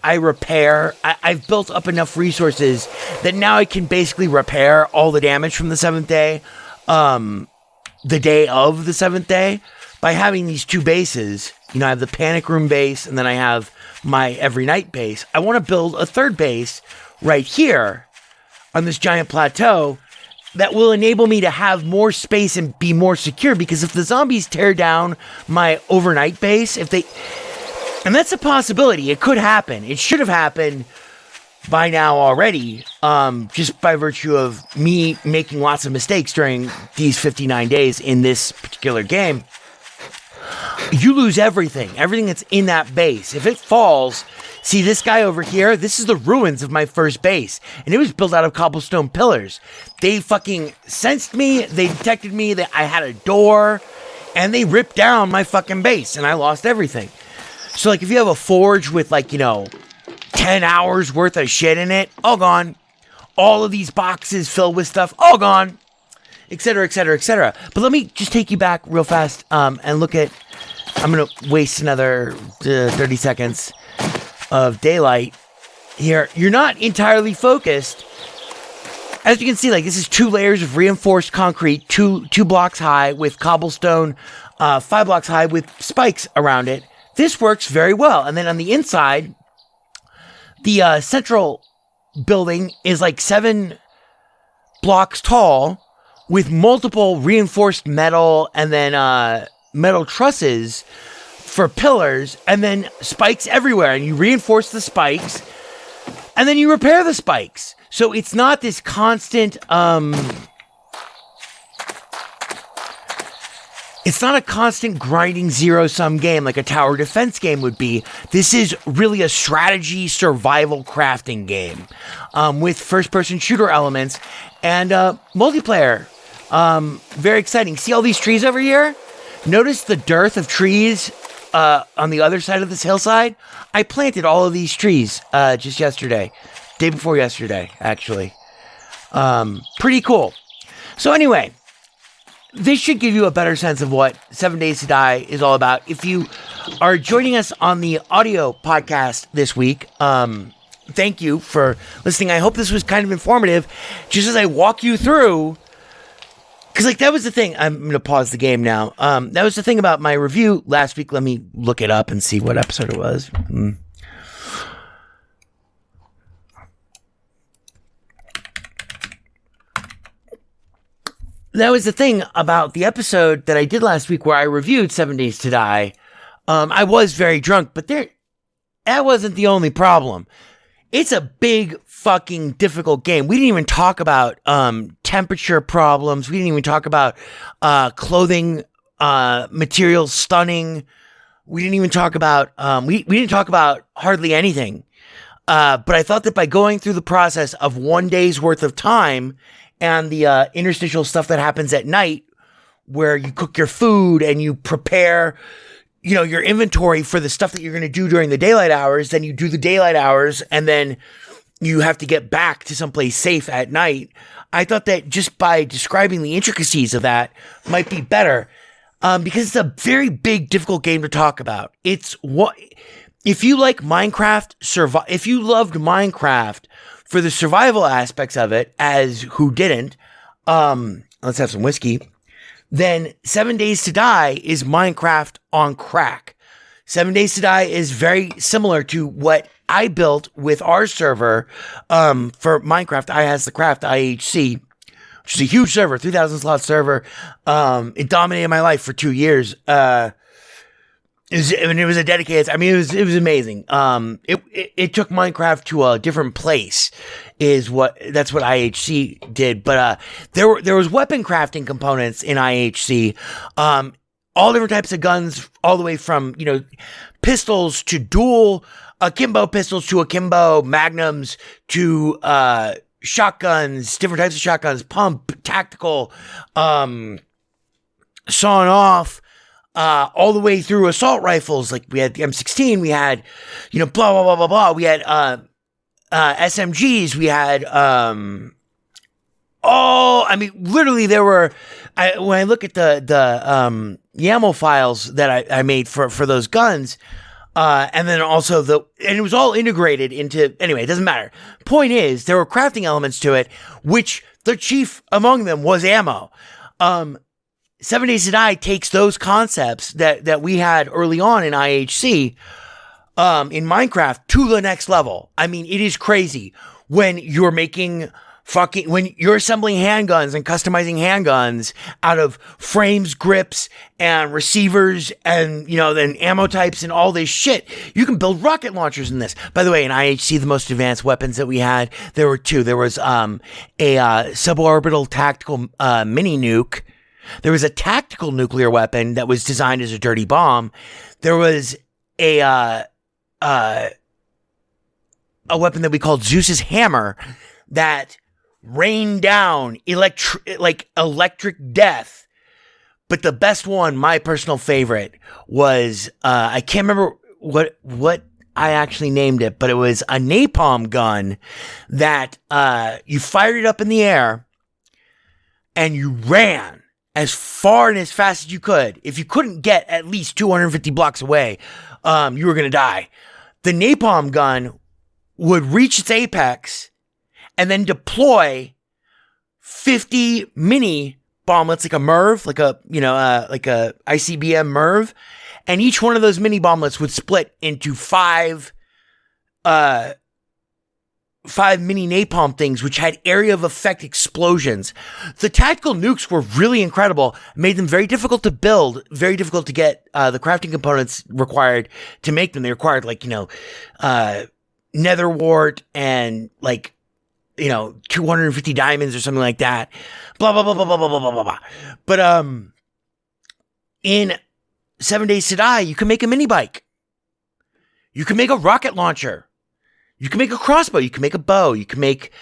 I repair, I've built up enough resources that now I can basically repair all the damage from the 7th day, the day of the 7th day, by having these 2 bases. I have the panic room base, and then I have my every night base. I want to build a 3rd base right here on this giant plateau that will enable me to have more space and be more secure, because if the zombies tear down my overnight base, and that's a possibility, it could happen. It should have happened by now already, just by virtue of me making lots of mistakes during these 59 days in this particular game. You lose everything that's in that base. If it falls, see this guy over here? This is the ruins of my first base, and it was built out of cobblestone pillars. They fucking sensed me. They detected me. That I had a door. and they ripped down my fucking base, and I lost everything. So, like, if you have a forge with, like, 10 hours worth of shit in it, all gone. All of these boxes filled with stuff, all gone. Etc., etc., etc. But let me just take you back real fast and look at... I'm going to waste another 30 seconds of daylight here. You're not entirely focused. As you can see, like, this is 2 layers of reinforced concrete, two blocks high with cobblestone, 5 blocks high with spikes around it. This works very well. And then on the inside, the central building is like 7 blocks tall with multiple reinforced metal and then metal trusses for pillars and then spikes everywhere. And you reinforce the spikes and then you repair the spikes. So it's not this constant, it's not a constant grinding zero-sum game like a tower defense game would be. This is really a strategy survival crafting game with first-person shooter elements and multiplayer. Very exciting. See all these trees over here? Notice the dearth of trees on the other side of this hillside? I planted all of these trees just yesterday. Day before yesterday, actually. Pretty cool. So anyway, this should give you a better sense of what 7 Days to Die is all about. If you are joining us on the audio podcast this week, thank you for listening. I hope this was kind of informative, just as I walk you through, because like that was the thing. I'm going to pause the game now. That was the thing about my review last week. Let me look it up and see what episode it was. That was the thing about the episode that I did last week where I reviewed 7 Days to Die. I was very drunk, but that wasn't the only problem. It's a big fucking difficult game. We didn't even talk about temperature problems. We didn't even talk about clothing materials stunning. We didn't even talk about we didn't talk about hardly anything. But I thought that by going through the process of 1 day's worth of time and the interstitial stuff that happens at night where you cook your food and you prepare, your inventory for the stuff that you're going to do during the daylight hours, then you do the daylight hours and then you have to get back to someplace safe at night. I thought that just by describing the intricacies of that might be better because it's a very big, difficult game to talk about. It's what, if you like Minecraft, if you loved Minecraft for the survival aspects of it, as who didn't, let's have some whiskey, then 7 Days to Die is Minecraft on crack. 7 Days to Die is very similar to what I built with our server for Minecraft. I Has the Craft, IHC, which is a huge server, 3,000 slot server. It dominated my life for 2 years. It was a dedicated. I mean, it was amazing. It took Minecraft to a different place. That's what IHC did. But there was weapon crafting components in IHC. All different types of guns, all the way from pistols to dual akimbo pistols to akimbo magnums to shotguns, different types of shotguns, pump, tactical, sawn off. All the way through assault rifles, like we had the M16, we had, blah, blah, blah, blah, blah. We had, SMGs, we had, literally there were, when I look at the YAML files that I made for those guns, and then also and it was all integrated into, anyway, it doesn't matter. Point is, there were crafting elements to it, which the chief among them was ammo. 7 Days to Die takes those concepts that we had early on in IHC, in Minecraft to the next level. I mean, it is crazy when you're when you're assembling handguns and customizing handguns out of frames, grips, and receivers and, then ammo types and all this shit. You can build rocket launchers in this. By the way, in IHC, the most advanced weapons that we had, there were 2. There was, a suborbital tactical, mini nuke. There was a tactical nuclear weapon that was designed as a dirty bomb. There was a weapon that we called Zeus's hammer that rained down electric death But the best one, my personal favorite, was I can't remember what I actually named it, but it was a napalm gun that you fired it up in the air and you ran as far and as fast as you could. If you couldn't get at least 250 blocks away, you were going to die. The napalm gun would reach its apex and then deploy 50 mini bomblets, like a MIRV, like a ICBM MIRV, and each one of those mini bomblets would split into five mini napalm things, which had area of effect explosions. The tactical nukes were really incredible, made them very difficult to build, very difficult to get the crafting components required to make them. They required nether wart and 250 diamonds or something like that. Blah, blah, blah, blah, blah, blah, blah, blah, blah. But, in 7 Days to Die, you can make a mini bike. You can make a rocket launcher. You can make a crossbow. You can make a bow. You can make,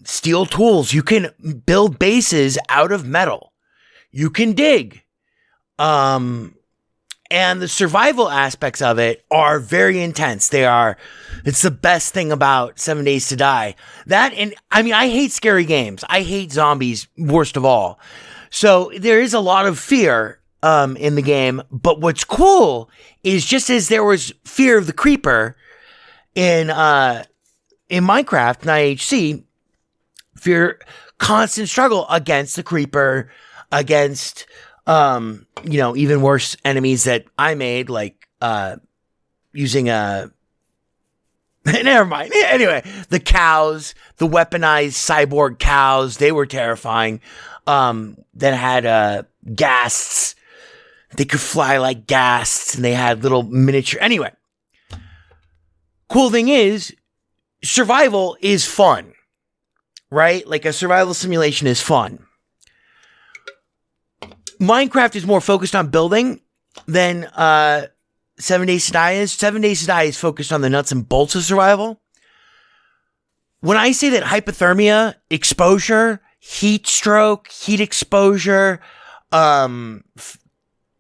steel tools. You can build bases out of metal. You can dig. And the survival aspects of it are very intense. It's the best thing about 7 Days to Die. I hate scary games. I hate zombies worst of all. So there is a lot of fear, in the game. But what's cool is just as there was fear of the creeper in Minecraft, in IHC, constant struggle against the creeper, against, even worse enemies that I made, like, using never mind. Anyway, the cows, the weaponized cyborg cows, they were terrifying. That had, ghasts. They could fly like ghasts, and they had little miniature. Anyway, cool thing is, survival is fun, right? Like a survival simulation is fun. Minecraft is more focused on building than 7 Days to Die is. 7 Days to Die is focused on the nuts and bolts of survival. When I say that hypothermia, exposure, heat stroke, heat exposure,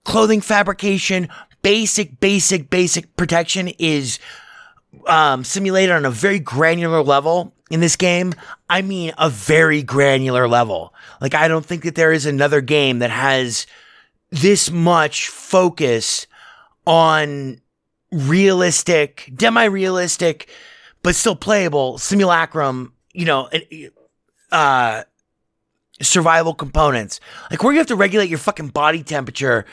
clothing fabrication, basic protection is simulated on a very granular level in this game, I mean a very granular level. Like, I don't think that there is another game that has this much focus on realistic, demi-realistic, but still playable simulacrum, survival components. Like, where you have to regulate your fucking body temperature.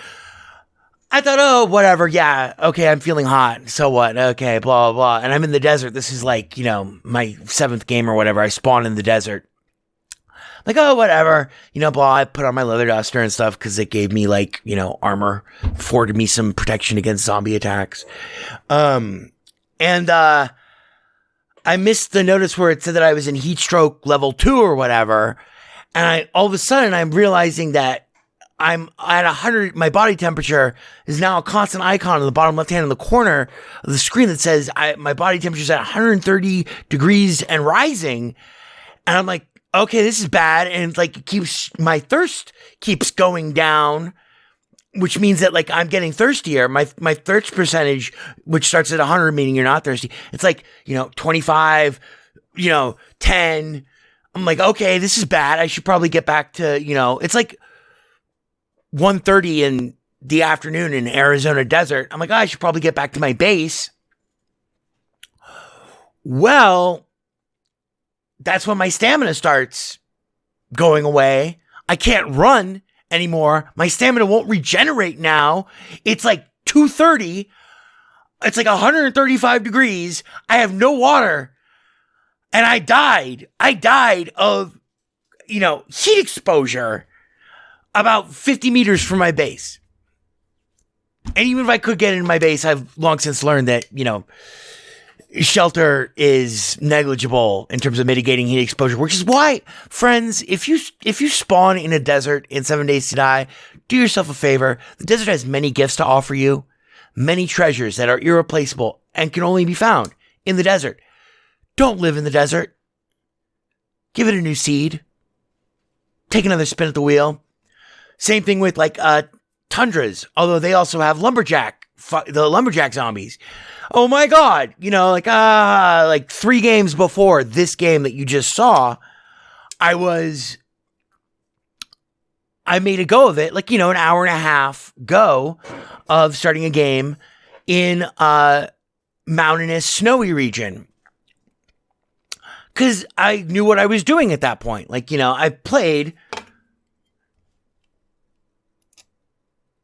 I thought, oh, whatever, yeah, okay, I'm feeling hot, so what, okay, blah, blah, blah, and I'm in the desert. This is like, my 7th game or whatever. I spawned in the desert. Like, oh, whatever, blah, I put on my leather duster and stuff because it gave me, armor, afforded me some protection against zombie attacks. And I missed the notice where it said that I was in heat stroke level 2 or whatever, and all of a sudden, I'm realizing that I'm at 100, my body temperature is now a constant icon in the bottom left hand in the corner of the screen that says my body temperature is at 130 degrees and rising. And I'm like, okay, this is bad. And my thirst keeps going down, which means that I'm getting thirstier. My thirst percentage, which starts at 100, meaning you're not thirsty. It's 25, 10. I'm like, okay, this is bad. I should probably get back to, it's 1:30 in the afternoon in Arizona desert. I'm like, I should probably get back to my base. Well, that's when my stamina starts going away. I can't run anymore. My stamina won't regenerate now. It's 2:30. It's 135 degrees. I have no water. And I died. I died of, heat exposure about 50 meters from my base. And even if I could get into my base, I've long since learned that, shelter is negligible in terms of mitigating heat exposure, which is why, friends, if you spawn in a desert in 7 Days to Die, do yourself a favor. The desert has many gifts to offer you, many treasures that are irreplaceable and can only be found in the desert. Don't live in the desert. Give it a new seed. Take another spin at the wheel. Same thing with like tundras, although they also have the lumberjack zombies. Oh my God. You know, like 3 games before this game that you just saw, I made a go of it, like, you know, an hour and a half go of starting a game in a mountainous, snowy region. Because I knew what I was doing at that point. Like, you know, I played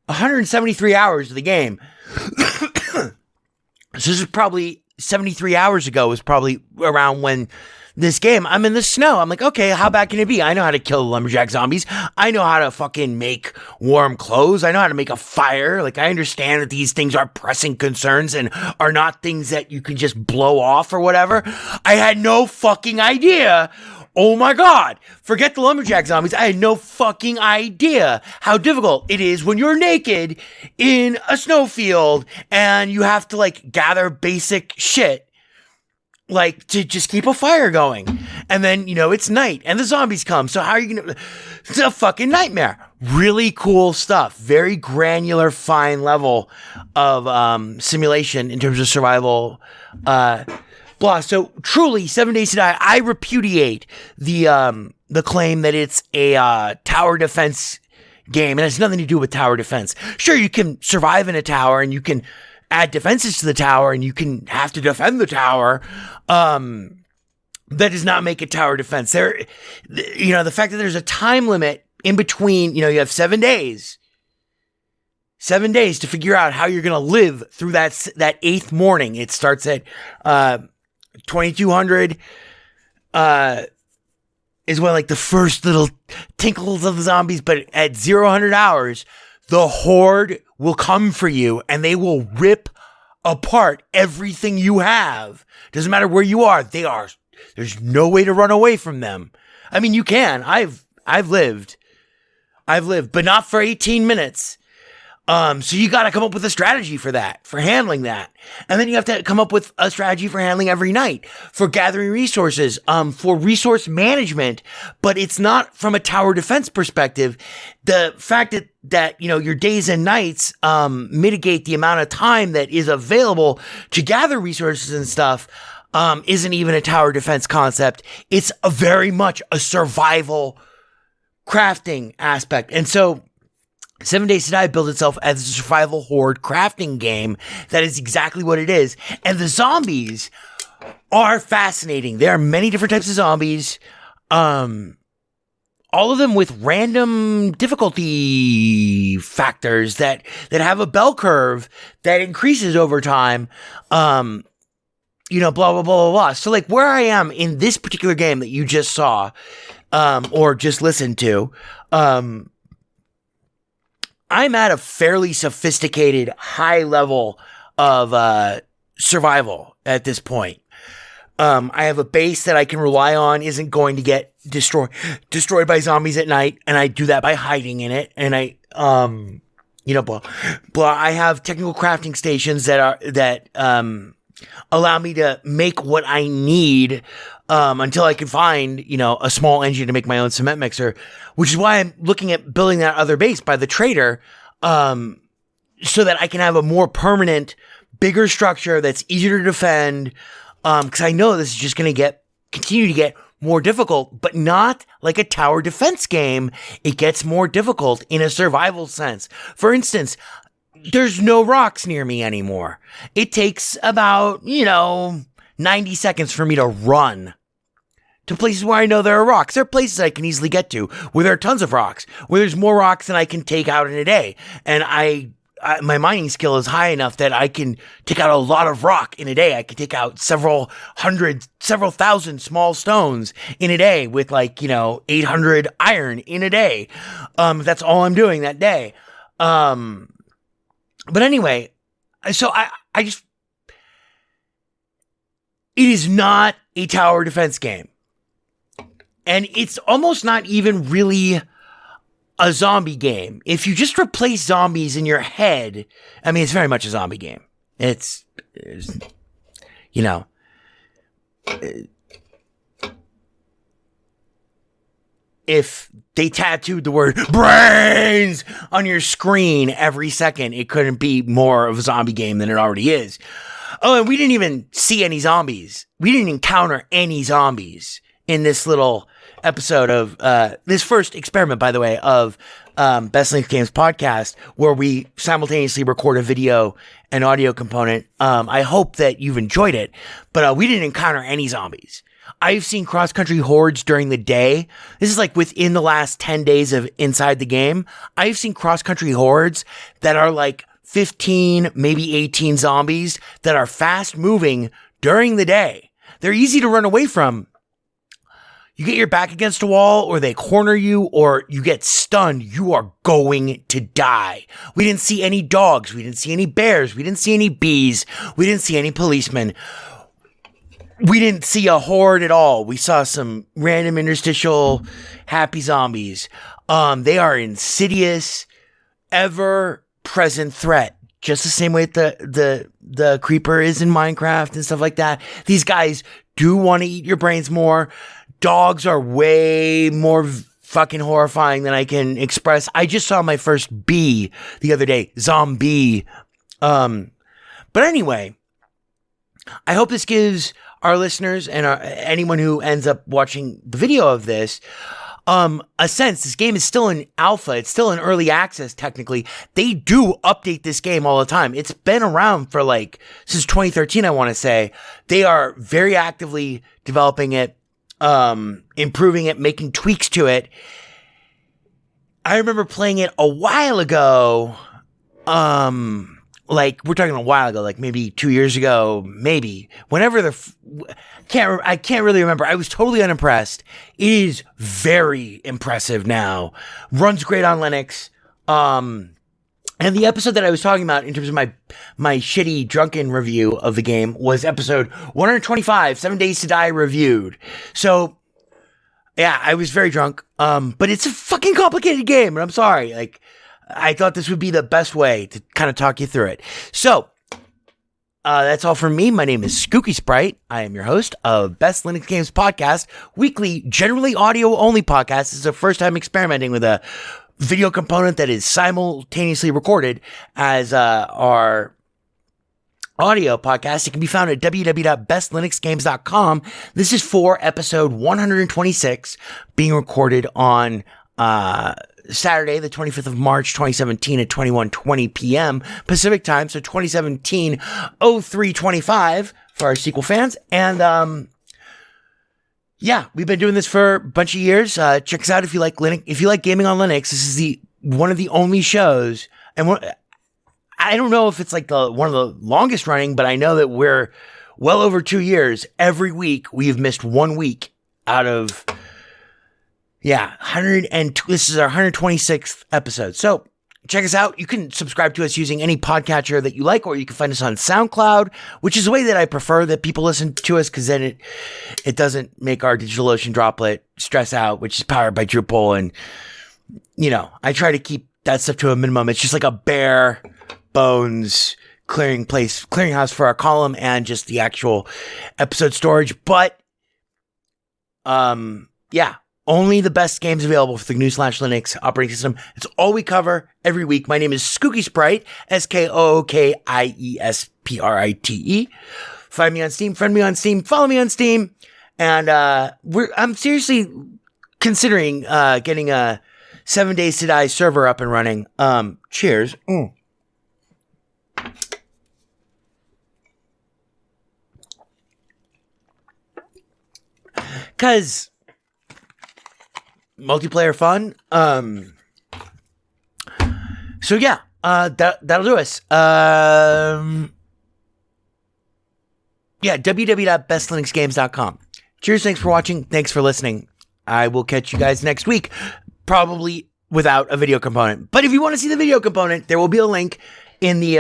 173 hours of the game. So this is probably 73 hours ago, was probably around when this game, I'm in the snow. I'm like, okay, how bad can it be? I know how to kill lumberjack zombies. I know how to fucking make warm clothes. I know how to make a fire. Like, I understand that these things are pressing concerns and are not things that you can just blow off or whatever. I had no fucking idea. Oh my God. Forget the lumberjack zombies. I had no fucking idea how difficult it is when you're naked in a snowfield and you have to like gather basic shit, like to just keep a fire going. And then, you know, it's night and the zombies come. So how are you going to, it's a fucking nightmare. Really cool stuff. Very granular, fine level of simulation in terms of survival, blah. So truly, 7 Days to Die, I repudiate the claim that it's a tower defense game, and it has nothing to do with tower defense. Sure, you can survive in a tower, and you can add defenses to the tower, and you can have to defend the tower. That does not make it tower defense. There, you know, the fact that there's a time limit in between, you know, you have 7 days. 7 days to figure out how you're going to live through that 8th morning. It starts at 2200 is when like the first little tinkles of the zombies, but at 0 hours, the horde will come for you and they will rip apart everything you have. Doesn't matter where you are. There's no way to run away from them. I mean, you can. I've lived, but not for 18 minutes. So you got to come up with a strategy for that, for handling that. And then you have to come up with a strategy for handling every night, for gathering resources, for resource management. But it's not from a tower defense perspective. The fact that, you know, your days and nights, mitigate the amount of time that is available to gather resources and stuff, isn't even a tower defense concept. It's very much a survival crafting aspect. And so 7 Days to Die built itself as a survival horde crafting game. That is exactly what it is. And the zombies are fascinating. There are many different types of zombies. All of them with random difficulty factors that have a bell curve that increases over time. You know, blah, blah, blah, blah, blah. So like where I am in this particular game that you just saw, or just listened to, I'm at a fairly sophisticated high level of survival at this point. I have a base that I can rely on isn't going to get destroyed by zombies at night, and I do that by hiding in it. And I, you know, blah. I have technical crafting stations that allow me to make what I need until I can find, you know, a small engine to make my own cement mixer, which is why I'm looking at building that other base by the trader, so that I can have a more permanent, bigger structure that's easier to defend. Because I know this is just going to continue to get more difficult, but not like a tower defense game. It gets more difficult in a survival sense. For instance, there's no rocks near me anymore. It takes about, 90 seconds for me to run to places where I know there are rocks. There are places I can easily get to where there are tons of rocks, where there's more rocks than I can take out in a day. And my mining skill is high enough that I can take out a lot of rock in a day. I can take out several thousand small stones in a day with 800 iron in a day. That's all I'm doing that day. But anyway, so I just, it is not a tower defense game. And it's almost not even really a zombie game. If you just replace zombies in your head, I mean, it's very much a zombie game. It's you know, if they tattooed the word brains on your screen every second, it couldn't be more of a zombie game than it already is. Oh, and we didn't even see any zombies. We didn't encounter any zombies in this little episode of this first experiment, by the way, of Best Linux Games podcast, where we simultaneously record a video and audio component. I hope that you've enjoyed it, but we didn't encounter any zombies. I've seen cross-country hordes during the day. This is like within the last 10 days of inside the game. I've seen cross-country hordes that are like 15, maybe 18 zombies that are fast-moving during the day. They're easy to run away from. You get your back against a wall, or they corner you, or you get stunned, you are going to die. We didn't see any dogs. We didn't see any bears. We didn't see any bees. We didn't see any policemen. We didn't see a horde at all. We saw some random interstitial happy zombies. They are insidious, ever-present threat. Just the same way the creeper is in Minecraft and stuff like that. These guys do want to eat your brains more. Dogs are way more fucking horrifying than I can express. I just saw my first bee the other day. Zombie. But anyway, I hope this gives our listeners and anyone who ends up watching the video of this a sense. This game is still in alpha. It's still in early access, technically. They do update this game all the time. It's been around for since 2013, I want to say. They are very actively developing it, improving it, making tweaks to it. I remember playing it a while ago. We're talking a while ago, maybe 2 years ago, maybe whenever I can't really remember. I was totally unimpressed. It is very impressive now. Runs great on Linux. And the episode that I was talking about in terms of my shitty drunken review of the game was episode 125, 7 Days to Die reviewed. So yeah, I was very drunk. But it's a fucking complicated game, and I'm sorry. I thought this would be the best way to kind of talk you through it. So, that's all from me. My name is Skooky Sprite. I am your host of Best Linux Games Podcast, weekly, generally audio-only podcast. This is the first time experimenting with a video component that is simultaneously recorded as our audio podcast. It can be found at www.bestlinuxgames.com. This is for episode 126, being recorded on Saturday, the 25th of March, 2017 at 21:20 p.m. Pacific time. So 2017 03:25 for our sequel fans. And, yeah, we've been doing this for a bunch of years. Check us out if you like Linux. If you like gaming on Linux, this is one of the only shows. And I don't know if it's one of the longest running, but I know that we're well over 2 years. Every week we have missed 1 week out of, this is our 126th episode. So check us out. You can subscribe to us using any podcatcher that you like, or you can find us on SoundCloud, which is the way that I prefer that people listen to us, because then it doesn't make our DigitalOcean droplet stress out, which is powered by Drupal. And, I try to keep that stuff to a minimum. It's just like a bare bones clearinghouse for our column and just the actual episode storage. But, only the best games available for the GNU/Linux operating system. It's all we cover every week. My name is Skooky Sprite, SKOOKIESPRITE. Find me on Steam, friend me on Steam, follow me on Steam. And I'm seriously considering getting a 7 Days to Die server up and running. Cheers. Because multiplayer fun. So yeah, that'll do us. www.bestlinuxgames.com. Cheers. Thanks for watching. Thanks for listening. I will catch you guys next week, probably without a video component. But if you want to see the video component, there will be a link in the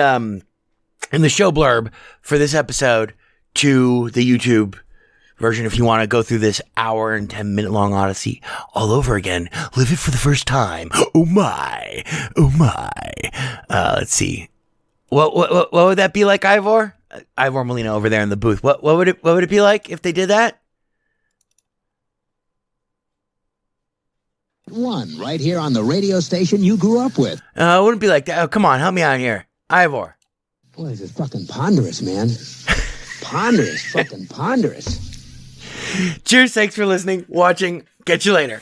show blurb for this episode to the YouTube version if you want to go through this hour and 10-minute long odyssey all over again. Live it for the first time. Oh my. Let's see. What would that be like, Ivor? Ivor Molina over there in the booth. What would it be like if they did that? One, right here on the radio station you grew up with. It wouldn't be like that. Oh, come on, help me out here. Ivor. Boy, this is fucking ponderous, man. Ponderous, fucking ponderous. Cheers, thanks for listening, watching. Catch you later.